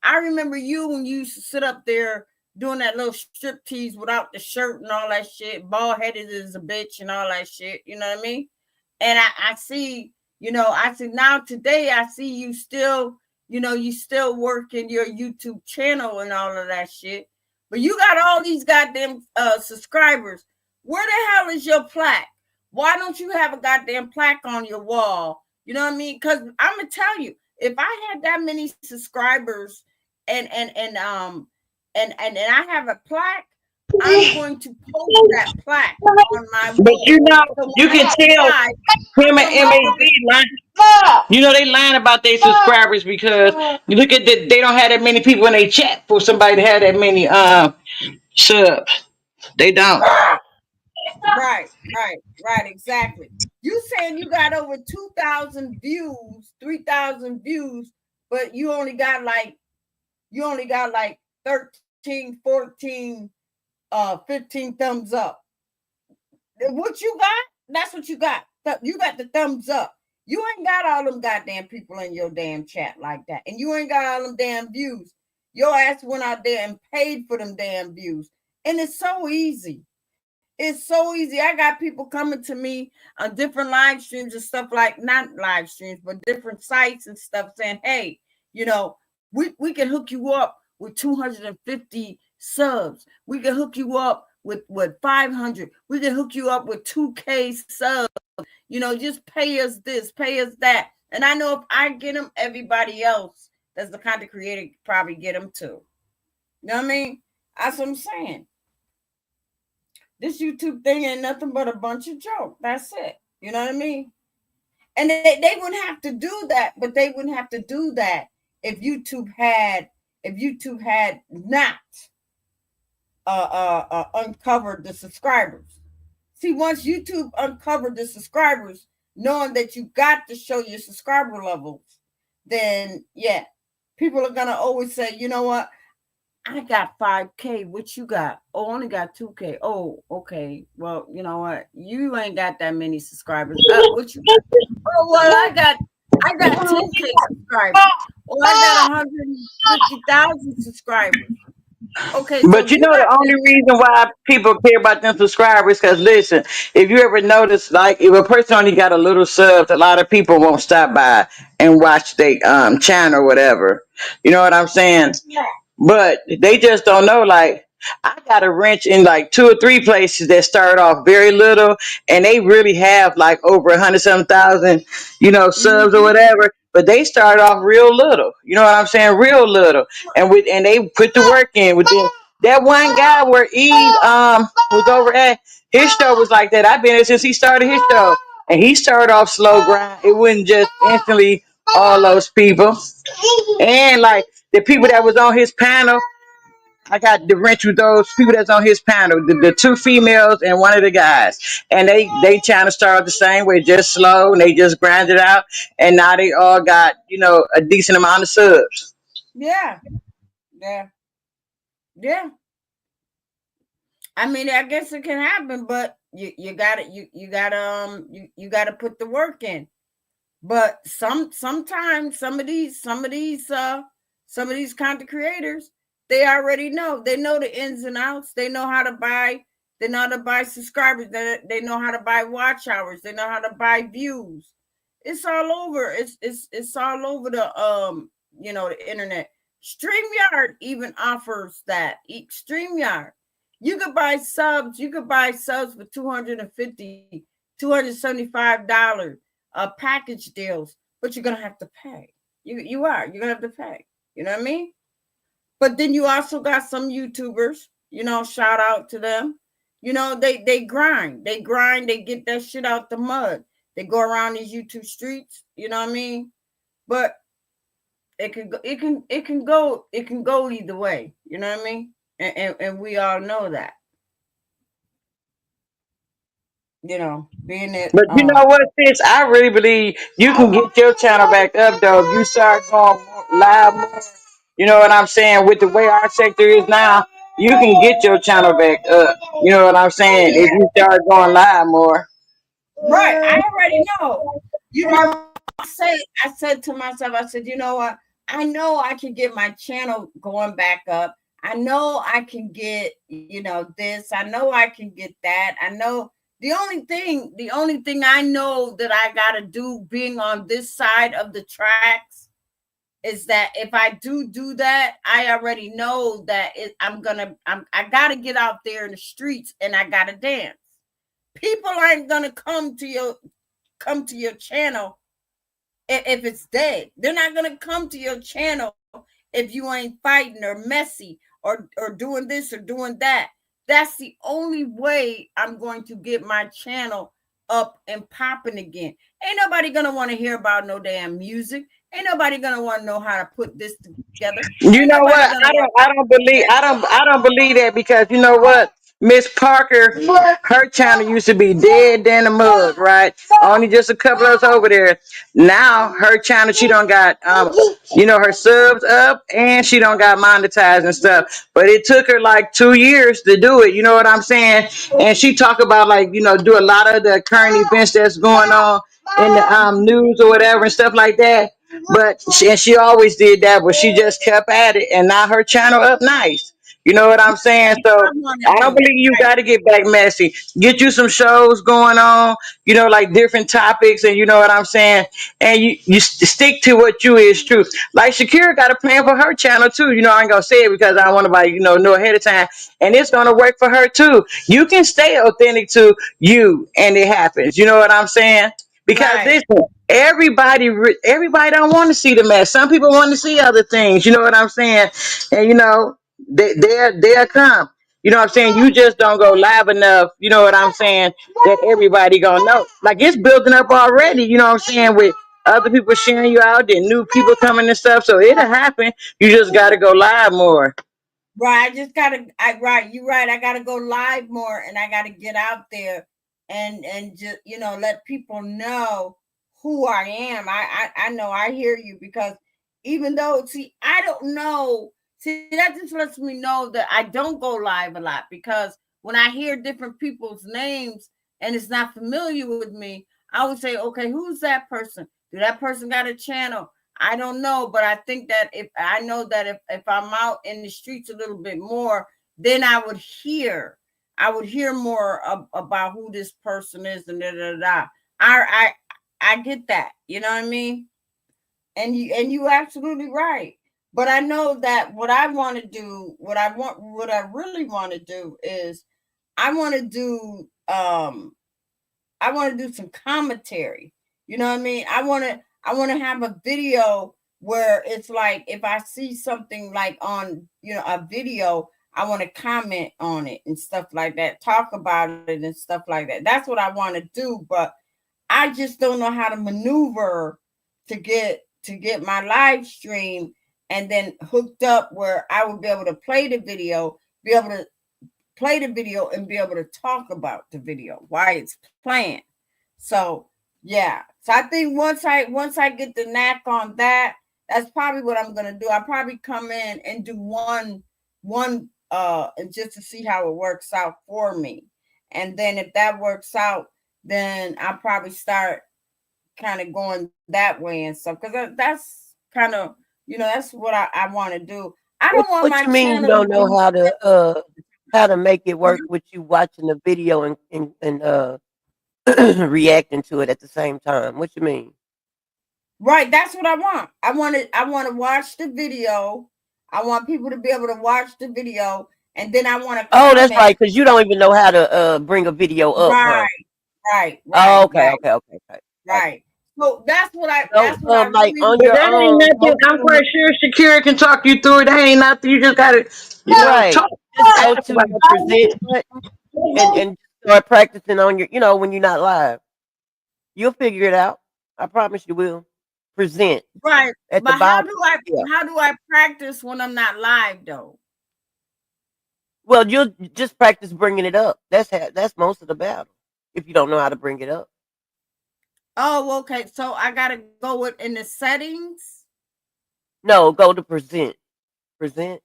I remember you when you used to sit up there doing that little strip tease without the shirt and all that shit, bald headed as a bitch and all that shit. You know what I mean? And I see, I see now today, I see you still, you still working your YouTube channel and all of that shit. But you got all these goddamn subscribers. Where the hell is your plaque? Why don't you have a goddamn plaque on your wall? You know what I mean? Because I'm gonna tell you, if I had that many subscribers and I have a plaque, I'm going to post that plaque on my wall. But you can tell him and MAV lying. They lying about their subscribers because you look at they don't have that many people in their chat for somebody to have that many subs. They don't. Right, exactly. You saying you got over 2,000 views, 3,000 views, but you only got like 13, 14, 15 thumbs up. What you got? That's what you got. You got the thumbs up. You ain't got all them goddamn people in your damn chat like that. And you ain't got all them damn views. Your ass went out there and paid for them damn views. And it's so easy. It's so easy. I got people coming to me on different live streams and stuff, like not live streams, but different sites and stuff, saying, hey, we can hook you up with 250 subs. We can hook you up with 500. We can hook you up with 2K subs. Just pay us this, pay us that. And I know if I get them, everybody else that's the content creator probably get them too. You know what I mean? That's what I'm saying. This YouTube thing ain't nothing but a bunch of jokes. That's it. You know what I mean? And they wouldn't have to do that, but they wouldn't have to do that if YouTube had not uncovered the subscribers. See, once YouTube uncovered the subscribers, knowing that you got to show your subscriber levels, then yeah, people are gonna always say, you know what? I got 5K. What you got? Oh, only got 2K. Oh, okay. Well, you know what? You ain't got that many subscribers. What you got? Oh, well, I got 10K subscribers. Oh, I got 150,000 subscribers. Okay, but the only reason why people care about them subscribers, because listen, if you ever notice, like if a person only got a little subs, a lot of people won't stop by and watch their channel or whatever. You know what I'm saying? But they just don't know. Like I got a wrench in like 2 or 3 places that start off very little, and they really have like over 100,000, subs or whatever. But they start off real little. You know what I'm saying? Real little, and they put the work in. With that one guy where Eve was over at, his show was like that. I've been there since he started his show, and he started off slow grind. It wasn't just instantly all those people, and like the people that was on his panel. I got the wrench with those people that's on his panel, the 2 females and one of the guys. And they trying to start the same way, just slow, and they just grind it out. And now they all got, a decent amount of subs. Yeah. I mean, I guess it can happen, but you gotta put the work in. But sometimes some of these content creators, they already know. They know the ins and outs. They know how to buy. They know how to buy subscribers. They know how to buy watch hours. They know how to buy views. It's all over. It's all over the the internet. StreamYard even offers that. StreamYard, you could buy subs. You could buy subs for $250, $275 package deals, but you're gonna have to pay. You're gonna have to pay. You know what I mean? But then you also got some YouTubers, shout out to them. They grind. They get that shit out the mud. They go around these YouTube streets, you know what I mean? But it can go either way, you know what I mean? And we all know that, being it But you know what, sis? I really believe you can get your channel back up though if you start going live more. You know what I'm saying? With the way our sector is now, you can get your channel back up. You know what I'm saying? If you start going live more. right. I already know. I said to myself, I said, you know what? I know I can get my channel going back up. I know I can get, this. I know I can get that. I know the only thing I know that I got to do being on this side of the tracks is that if I do that, I already know that I got to get out there in the streets and I got to dance. People aren't going to come to your channel if it's dead. They're not going to come to your channel if you ain't fighting or messy or doing this or doing that. That's the only way I'm going to get my channel up and popping again. Ain't nobody going to want to hear about no damn music. Ain't nobody going to want to know how to put this together. You Ain't know nobody what? going to want I don't believe that because you know what? Miss Parker, her channel used to be dead in the mud, right? Only just a couple of us over there. Now her channel, she don't got her subs up and she don't got monetized and stuff. But it took her like 2 years to do it. You know what I'm saying? And she talk about like, do a lot of the current events that's going on in the news or whatever and stuff like that. But she always did that, but she just kept at it, and now her channel up nice. You know what I'm saying? So I don't believe you got to get back messy. Get you some shows going on, like different topics, and you know what I'm saying. And you stick to what you is truth. Like Shakira got a plan for her channel too. I ain't gonna say it because I don't want nobody know ahead of time, and it's gonna work for her too. You can stay authentic to you, and it happens. You know what I'm saying? Because right. listen, everybody don't want to see the mess. Some people want to see other things. You know what I'm saying? And they'll come. You know what I'm saying? You just don't go live enough. You know what I'm saying? That everybody gonna know. Like it's building up already. You know what I'm saying? With other people sharing you out, then new people coming and stuff. So it'll happen. You just gotta go live more. Right. You're right. I gotta go live more and I gotta get out there and just, let people know who I am. I know I hear you because even though, see, I don't know. See, that just lets me know that I don't go live a lot because when I hear different people's names and it's not familiar with me, I would say, okay, who's that person? Do that person got a channel? I don't know, but I think that if I'm out in the streets a little bit more, then I would hear more about who this person is and da da da. I get that, you know what I mean? And you absolutely right. But I know that what I want to do, what I really want to do is I want to do I want to do some commentary. You know what I mean? I want to have a video where it's like if I see something like on, a video, I want to comment on it and stuff like that, talk about it and stuff like that. That's what I want to do, but I just don't know how to maneuver to get my live stream and then hooked up where I would be able to be able to play the video and be able to talk about the video while it's playing. So yeah. So I think once I get the knack on that, that's probably what I'm gonna do. I'll probably come in and do one and just to see how it works out for me. And then if that works out, then I'll probably start kind of going that way and stuff. Because that's kind of, that's what I want to do. I don't want What my you mean you channel to don't know be how to make it work with you watching the video and reacting to it at the same time? What you mean? right. That's what I want. I want to watch the video. I want people to be able to watch the video, and then I want to Oh, that's comment. right, because you don't even know how to bring a video up, huh? Right, right, Oh, right, okay, right, okay, okay, okay. Gotcha. right. So that's what I So, that's what I like really on But your want. that ain't nothing. I'm social quite sure Shakira can talk you through it. That ain't nothing. You just gotta, right, talk just go to about the present button and start practicing on your, when you're not live. You'll figure it out. I promise you will. Present Right. at the But bottom. Yeah. how do I practice when I'm not live though? Well, you'll just practice bringing it up. That's most of the battle. If you don't know how to bring it up. Oh, okay. So I gotta go with in the settings. No, go to present. Present.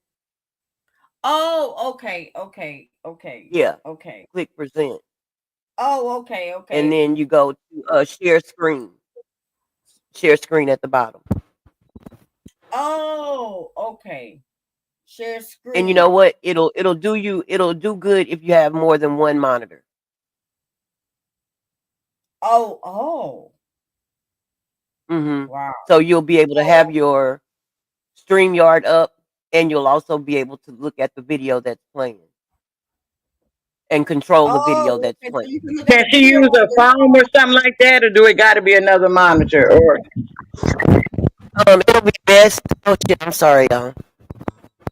Oh, okay, okay, okay, Yeah. okay. Click present. Oh, okay, And okay. then you go to share screen. Share screen at the bottom. Oh, okay. Share And you know screen. what? It'll do good if you have more than one monitor. Oh, oh. Mm-hmm. Wow. So you'll be able to have Oh, your StreamYard up, and you'll also be able to look at the video that's playing and control the video oh, that's okay. So playing. you can look at Can the she video use on a your phone or something like that, or do it got to be another monitor? Or It'll be best. Oh shit! I'm sorry, y'all.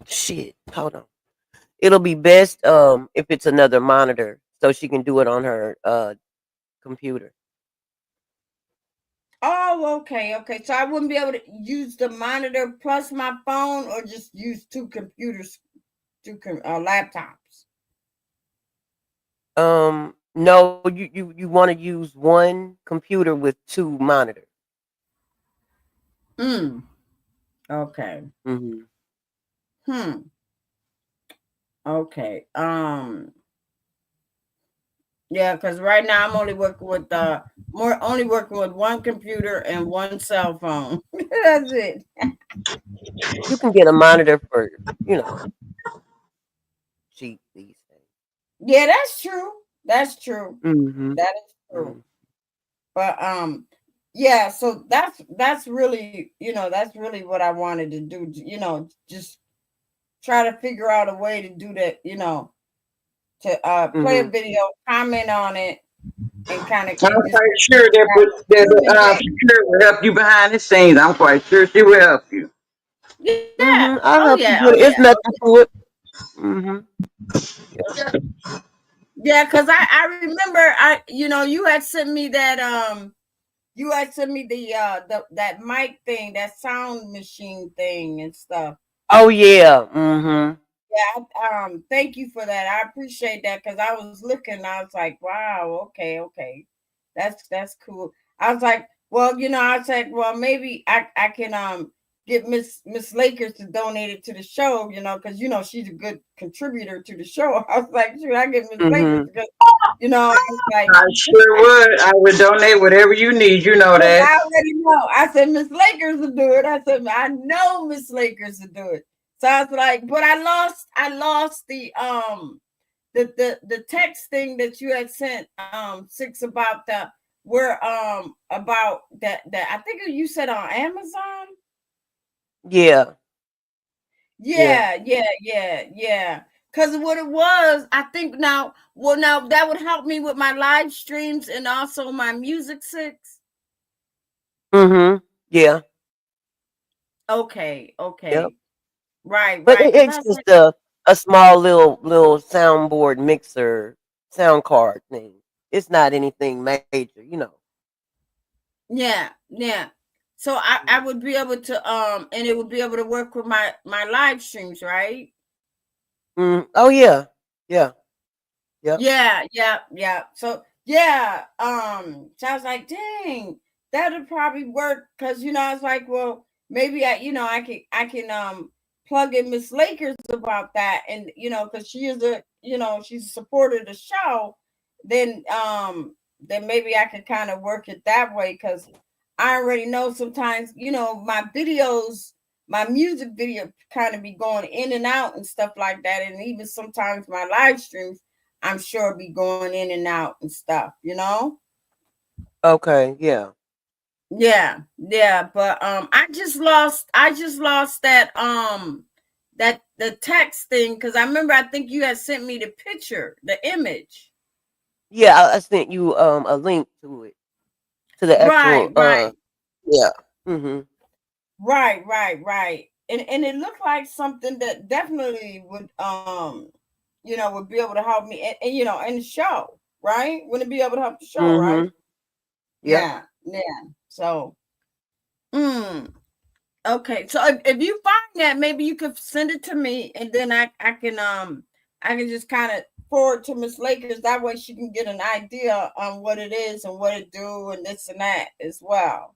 Shit, hold on. It'll be best if it's another monitor, so she can do it on her computer. Oh, okay, okay. So I wouldn't be able to use the monitor plus my phone, or just use two computers, laptops. No, you want to use one computer with two monitors. Hmm. Okay. Mm-hmm. Hmm. Okay. Yeah, because right now I'm only working with only working with one computer and one cell phone. That's it. You can get a monitor for you know cheap these days. Yeah, that's true. That's true. Mm-hmm. That is true. Mm-hmm. But yeah, so that's really, that's really what I wanted to do, just try to figure out a way to do that, to play a Mm-hmm. video, comment on it, and kind of I'm and just quite sure really that get Secure will help you behind the scenes. I'm quite sure she will help you. yeah. Mm-hmm. I'll Oh help you yeah. with Oh it. It's yeah. nothing to it. Mm-hmm. Yeah, because I remember you had sent me that you had sent me the that mic thing, that sound machine thing and stuff. Oh yeah. Mm-hmm. Yeah, thank you for that. I appreciate that because I was looking, I was like, wow, okay, okay. That's cool. I was like, well, I said, well, maybe I can get Miss Lakers to donate it to the show, because she's a good contributor to the show. I was like, shoot, I get Miss Lakers Mm-hmm. because I was like, I sure would. I would donate whatever you need. You know look, that. I already know. I said Miss Lakers will do it. I said I know Miss Lakers will do it. So I was like, but I lost the text thing that you had sent six about about that I think you said on Amazon. Yeah. Yeah. Yeah. Because what it was, I think now that would help me with my live streams and also my music six. Mm-hmm. Yeah. Okay, Yep. okay. Right, But right. Because I it's was like, just a small little soundboard mixer sound card thing. It's not anything major. yeah. So I would be able to and it would be able to work with my live streams, right? Oh yeah. Yeah. Yep. Yeah. So yeah, so I was like, dang, that'd probably work because I was like, well, maybe I can plug in Miss Lakers about that, and because she is she's a supporter of the show, then maybe I could kind of work it that way because I already know sometimes my videos, my music video kind of be going in and out and stuff like that, and even sometimes my live streams I'm sure be going in and out and stuff. Okay. Yeah. Yeah, but I just lost that the text thing because I remember I think you had sent me the picture, the image. Yeah. I sent you a link to it, to the Right, actual right, yeah. Mm-hmm. right. And it looked like something that definitely would be able to help me and in the show, right? Wouldn't it be able to help the show, right? Mm-hmm. Yeah, yeah. So, okay. So if you find that, maybe you could send it to me, and then I can just kind of forward to Miss Lakers. That way, she can get an idea on what it is and what it do and this and that as well.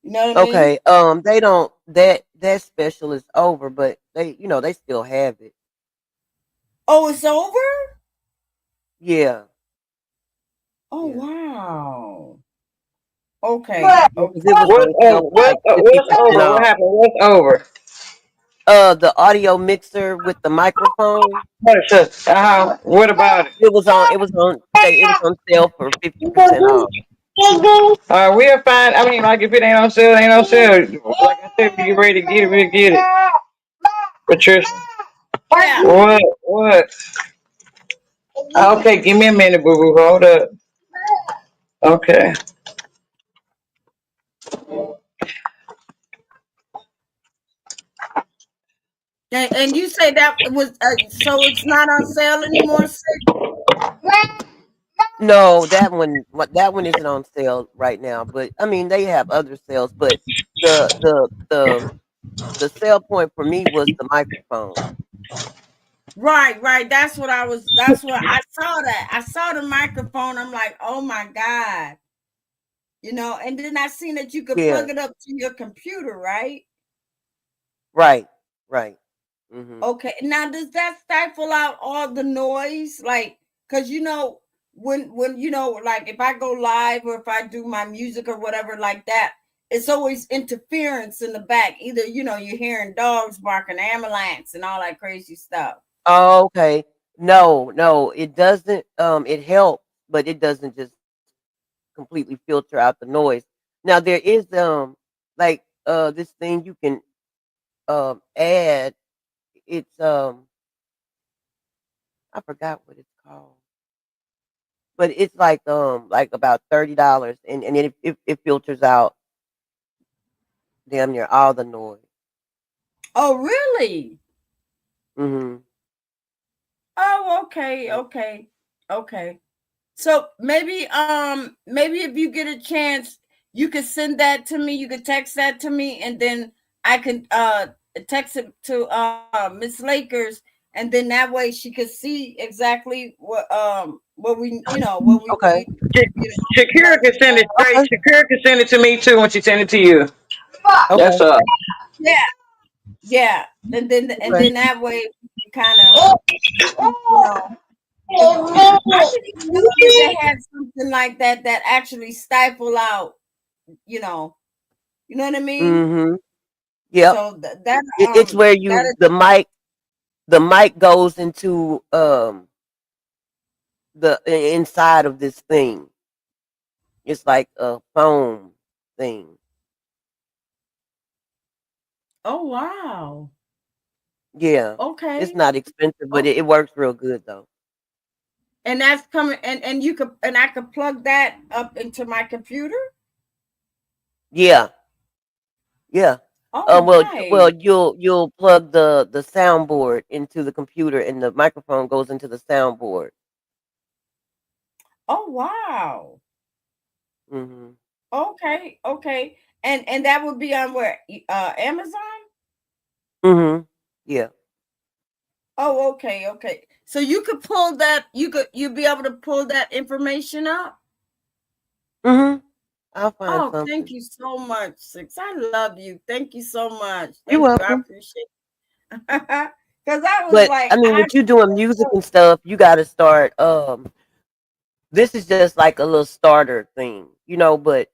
You know what I mean? Okay. They don't that special is over, but they still have it. Oh, it's over. Yeah. Oh Yeah. wow. Okay. What? Yeah, 'cause it was What's on sale over? for like What's 50% over? What off. happened? What's over? The audio mixer with the microphone. What is this? What about it? It was on sale for 50% off. We'll find. I mean, like if it ain't on sale, it ain't on sale. Like I said, if you get ready to get it, we'll get it. Patricia. Yeah. What? What? Okay, give me a minute, boo boo. Hold up. Okay. And you say that it was so it's not on sale anymore, sis? No, that one isn't on sale right now. But I mean, they have other sales. But the the the the sale point for me was the microphone. Right, right. That's what I saw that. I saw the microphone. I'm like, oh my God. And then I seen that you could Yeah. plug it up to your computer, right? Right. Right. Mhm. Okay. Now does that stifle out all the noise? Like, cause when like if I go live or if I do my music or whatever like that, it's always interference in the back. Either, you're hearing dogs barking, ambulance, and all that crazy stuff. Oh, okay. No, no, it doesn't. It helps, but it doesn't just completely filter out the noise. Now there is like this thing you can add. It's I forgot what it's called, but it's like about $30, and it filters out damn near all the noise. Oh, really? Mhm. Oh, okay, Yep. okay, okay. So maybe if you get a chance, you could send that to me. You could text that to me, and then I can text it to Miss Lakers, and then that way she could see exactly what we Okay. need. Shakira can send it straight. Okay. Shakira can send it to me too when she send it to you. That's Okay. Yeah, yeah, and then Okay. that way we kind of you know. 'Cause I didn't even know that they had something like that that actually stifle out, you know, you know what I mean? Mhm. Yep. So that It's where that you is the mic goes into the inside of this thing. It's like a foam thing. oh wow. Yeah. It's Okay. not expensive, but Oh, it works real good though. and that's coming and you could and I could plug that up into my computer. Yeah. Yeah. Oh Well, nice. you'll plug the soundboard into the computer, and the microphone goes into the soundboard. Oh wow. Mhm. Okay, okay. And that would be on where Amazon? Mhm. Yeah. Oh, okay, okay. So you could pull that you'd be able to pull that information up? Mhm. I'll find Oh, thank something. you so much, Six. I love you. Thank you so much. You're Thank you. I welcome. appreciate it. Because I was But I like, mean, I with you doing music and stuff, you got to start. This is just like a little starter thing. But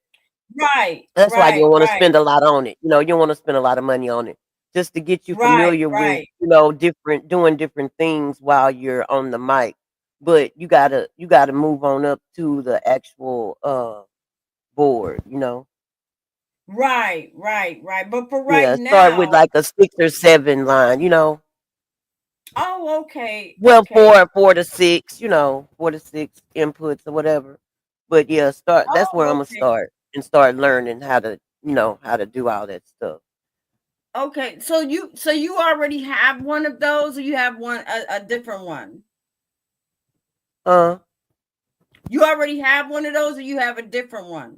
right, that's why you right, don't want to right, spend a lot on it. You don't want to spend a lot of money on it, just to get you right, familiar with, right, doing different things while you're on the mic. But you gotta move on up to the actual board. right, right, right. But for right Yeah, start with now, like a 6 or 7 line. oh, okay, Well, okay. four to six, 4 to 6 inputs or whatever. But yeah, start. That's where Oh, I'm gonna okay. start and start learning how to do all that stuff. Okay. So you already have one of those or you have a different one? Uh, You already have one of those, or you have a different one?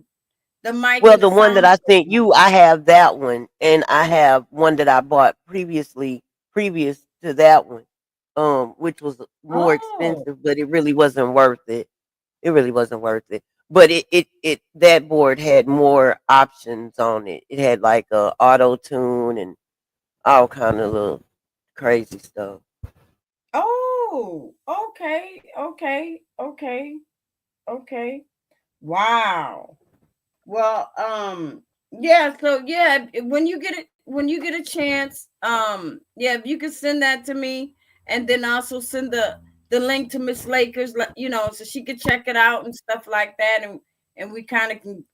The mic Well, and the the one that sound. I sent you, I have that one, and I have one that I bought previous to that one, which was more Oh, expensive, but it really wasn't worth it. It really wasn't worth it. But it that board had more options on it. It had like a auto tune and all kind of little crazy stuff. oh, okay, okay, okay, okay. Wow. Well, yeah, so yeah, when you get a chance, yeah, if you could send that to me, and then also send the link to Miss Lakers, you know, so she could check it out and stuff like that, and we kind of can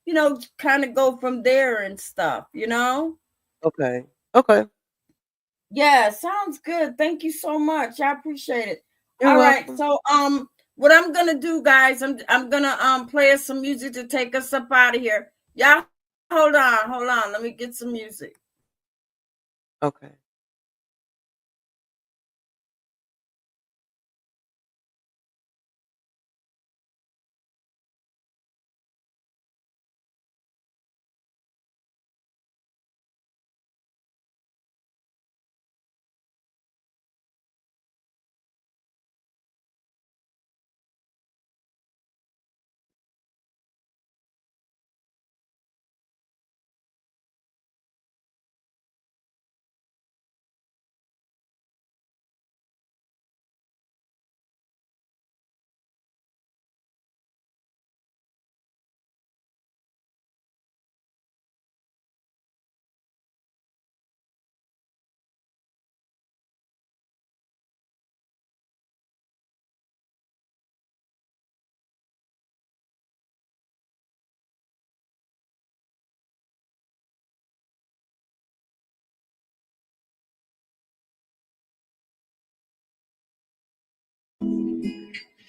you know, kind of go from there and stuff, you know. Okay. Okay. Yeah, sounds good. Thank you so much. I appreciate it. You're All right. welcome. So what I'm gonna do, guys, I'm gonna play us some music to take us up out of here. Y'all hold on, hold on. Let me get some music. Okay.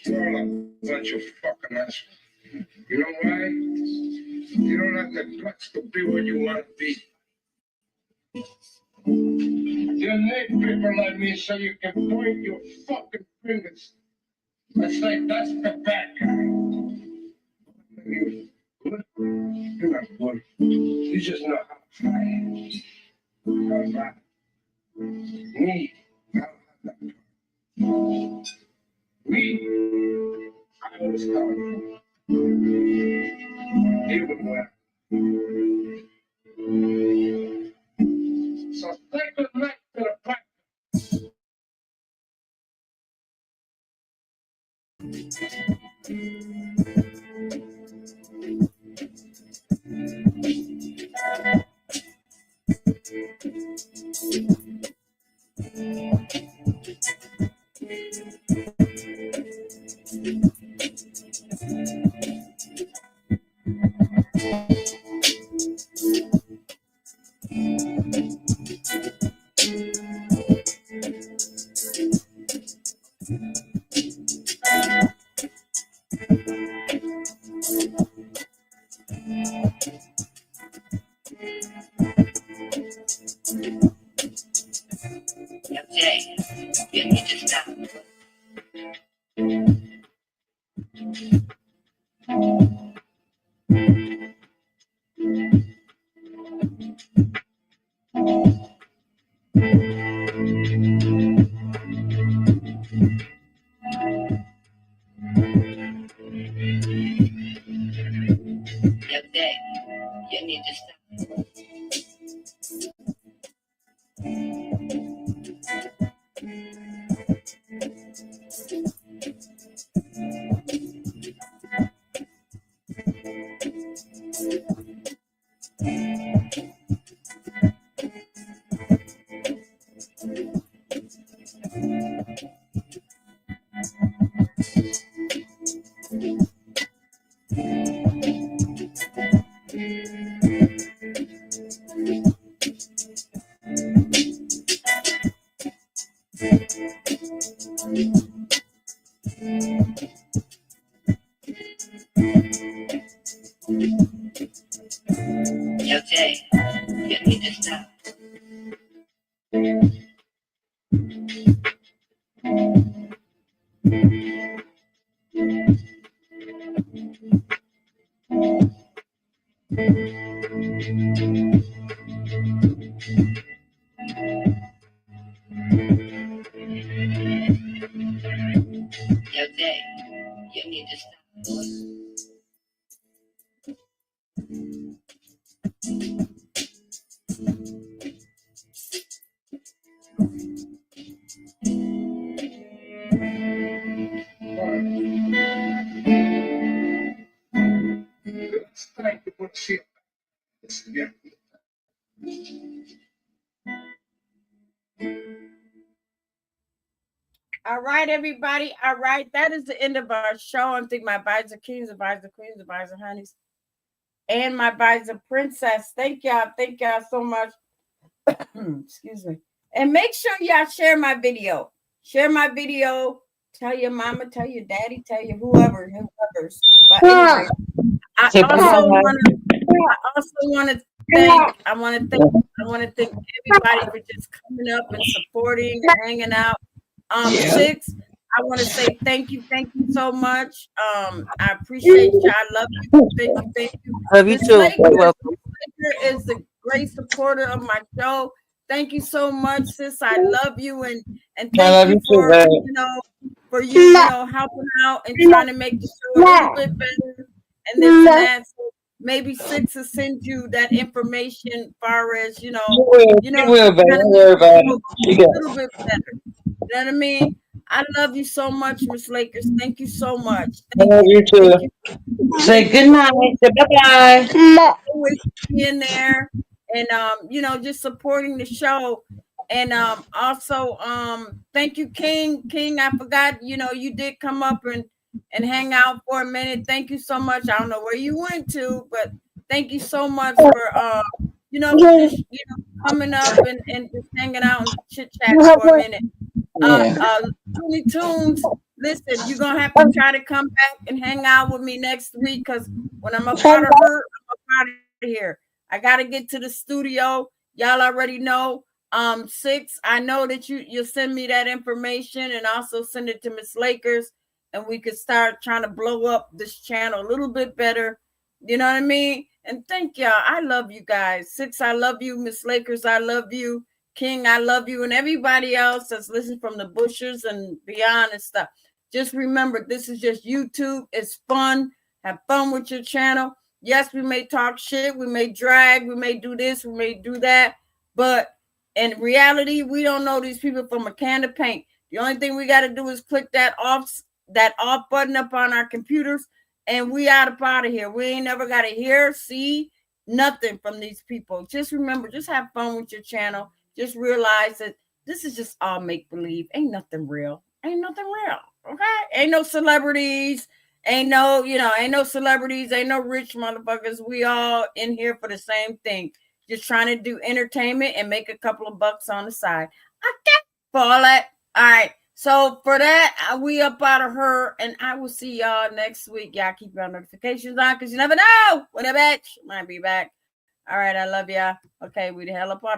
You're a bunch of fucking assholes. You know why? You don't have the guts to be what you want to be. You need people like me so you can point your fucking fingers and say, that's the bad guy. You good? You're not good. You just know how to fight. How bad. Me, I don't have that. Me, I always tell you. Even when. So say good night to the back. Jay, you need to stop. Jay, you need to stop. Jay, you need to stop. All right, everybody. All right, that is the end of our show. I think my advisor kings, advisor queens, advisor honeys, and my advisor princess. Thank y'all. Thank y'all so much. Excuse me. And make sure y'all share my video. Share my video. Tell your mama, tell your daddy, tell your whoever's. But anyway, I also want to thank everybody for just coming up and supporting and hanging out. Six, I want to say thank you so much. I appreciate you. I love you. Thank you. Love you too. You're welcome. Miss Laker is a great supporter of my show. Thank you so much, sis. I love you and thank you for helping out and trying to make the show a little bit better and this and that. So maybe Six will send you that information far as a little bit better. You know what I mean? I love you so much, Miss Lakers. Thank you so much. I love you too. Say good night. Say bye-bye. Always being there and just supporting the show. And also thank you, King. I forgot, you did come up and hang out for a minute. Thank you so much. I don't know where you went to, but thank you so much for just coming up and just hanging out and chit chat for a minute. Looney Tunes, listen, you're gonna have to try to come back and hang out with me next week because when I'm up out of here. I gotta get to the studio. Y'all already know. Six, I know that you'll send me that information and also send it to Miss Lakers, and we could start trying to blow up this channel a little bit better. You know what I mean? And thank y'all. I love you guys. Six, I love you. Miss Lakers, I love you. King, I love you. And everybody else that's listening from the bushes and beyond and stuff. Just remember, this is just YouTube. It's fun. Have fun with your channel. Yes, we may talk shit. We may drag. We may do this. We may do that. But in reality, we don't know these people from a can of paint. The only thing we got to do is click that off button up on our computers, and we out of here. We ain't never got to hear, see nothing from these people. Just remember, just have fun with your channel. Just realize that this is just all make-believe. Ain't nothing real. Ain't nothing real. Okay? Ain't no celebrities. Ain't no celebrities. Ain't no rich motherfuckers. We all in here for the same thing. Just trying to do entertainment and make a couple of bucks on the side. Okay? For all that. All right. So for that, we up out of her, and I will see y'all next week. Y'all keep your notifications on because you never know when a bitch might be back. All right. I love y'all. Okay. We the hell apart.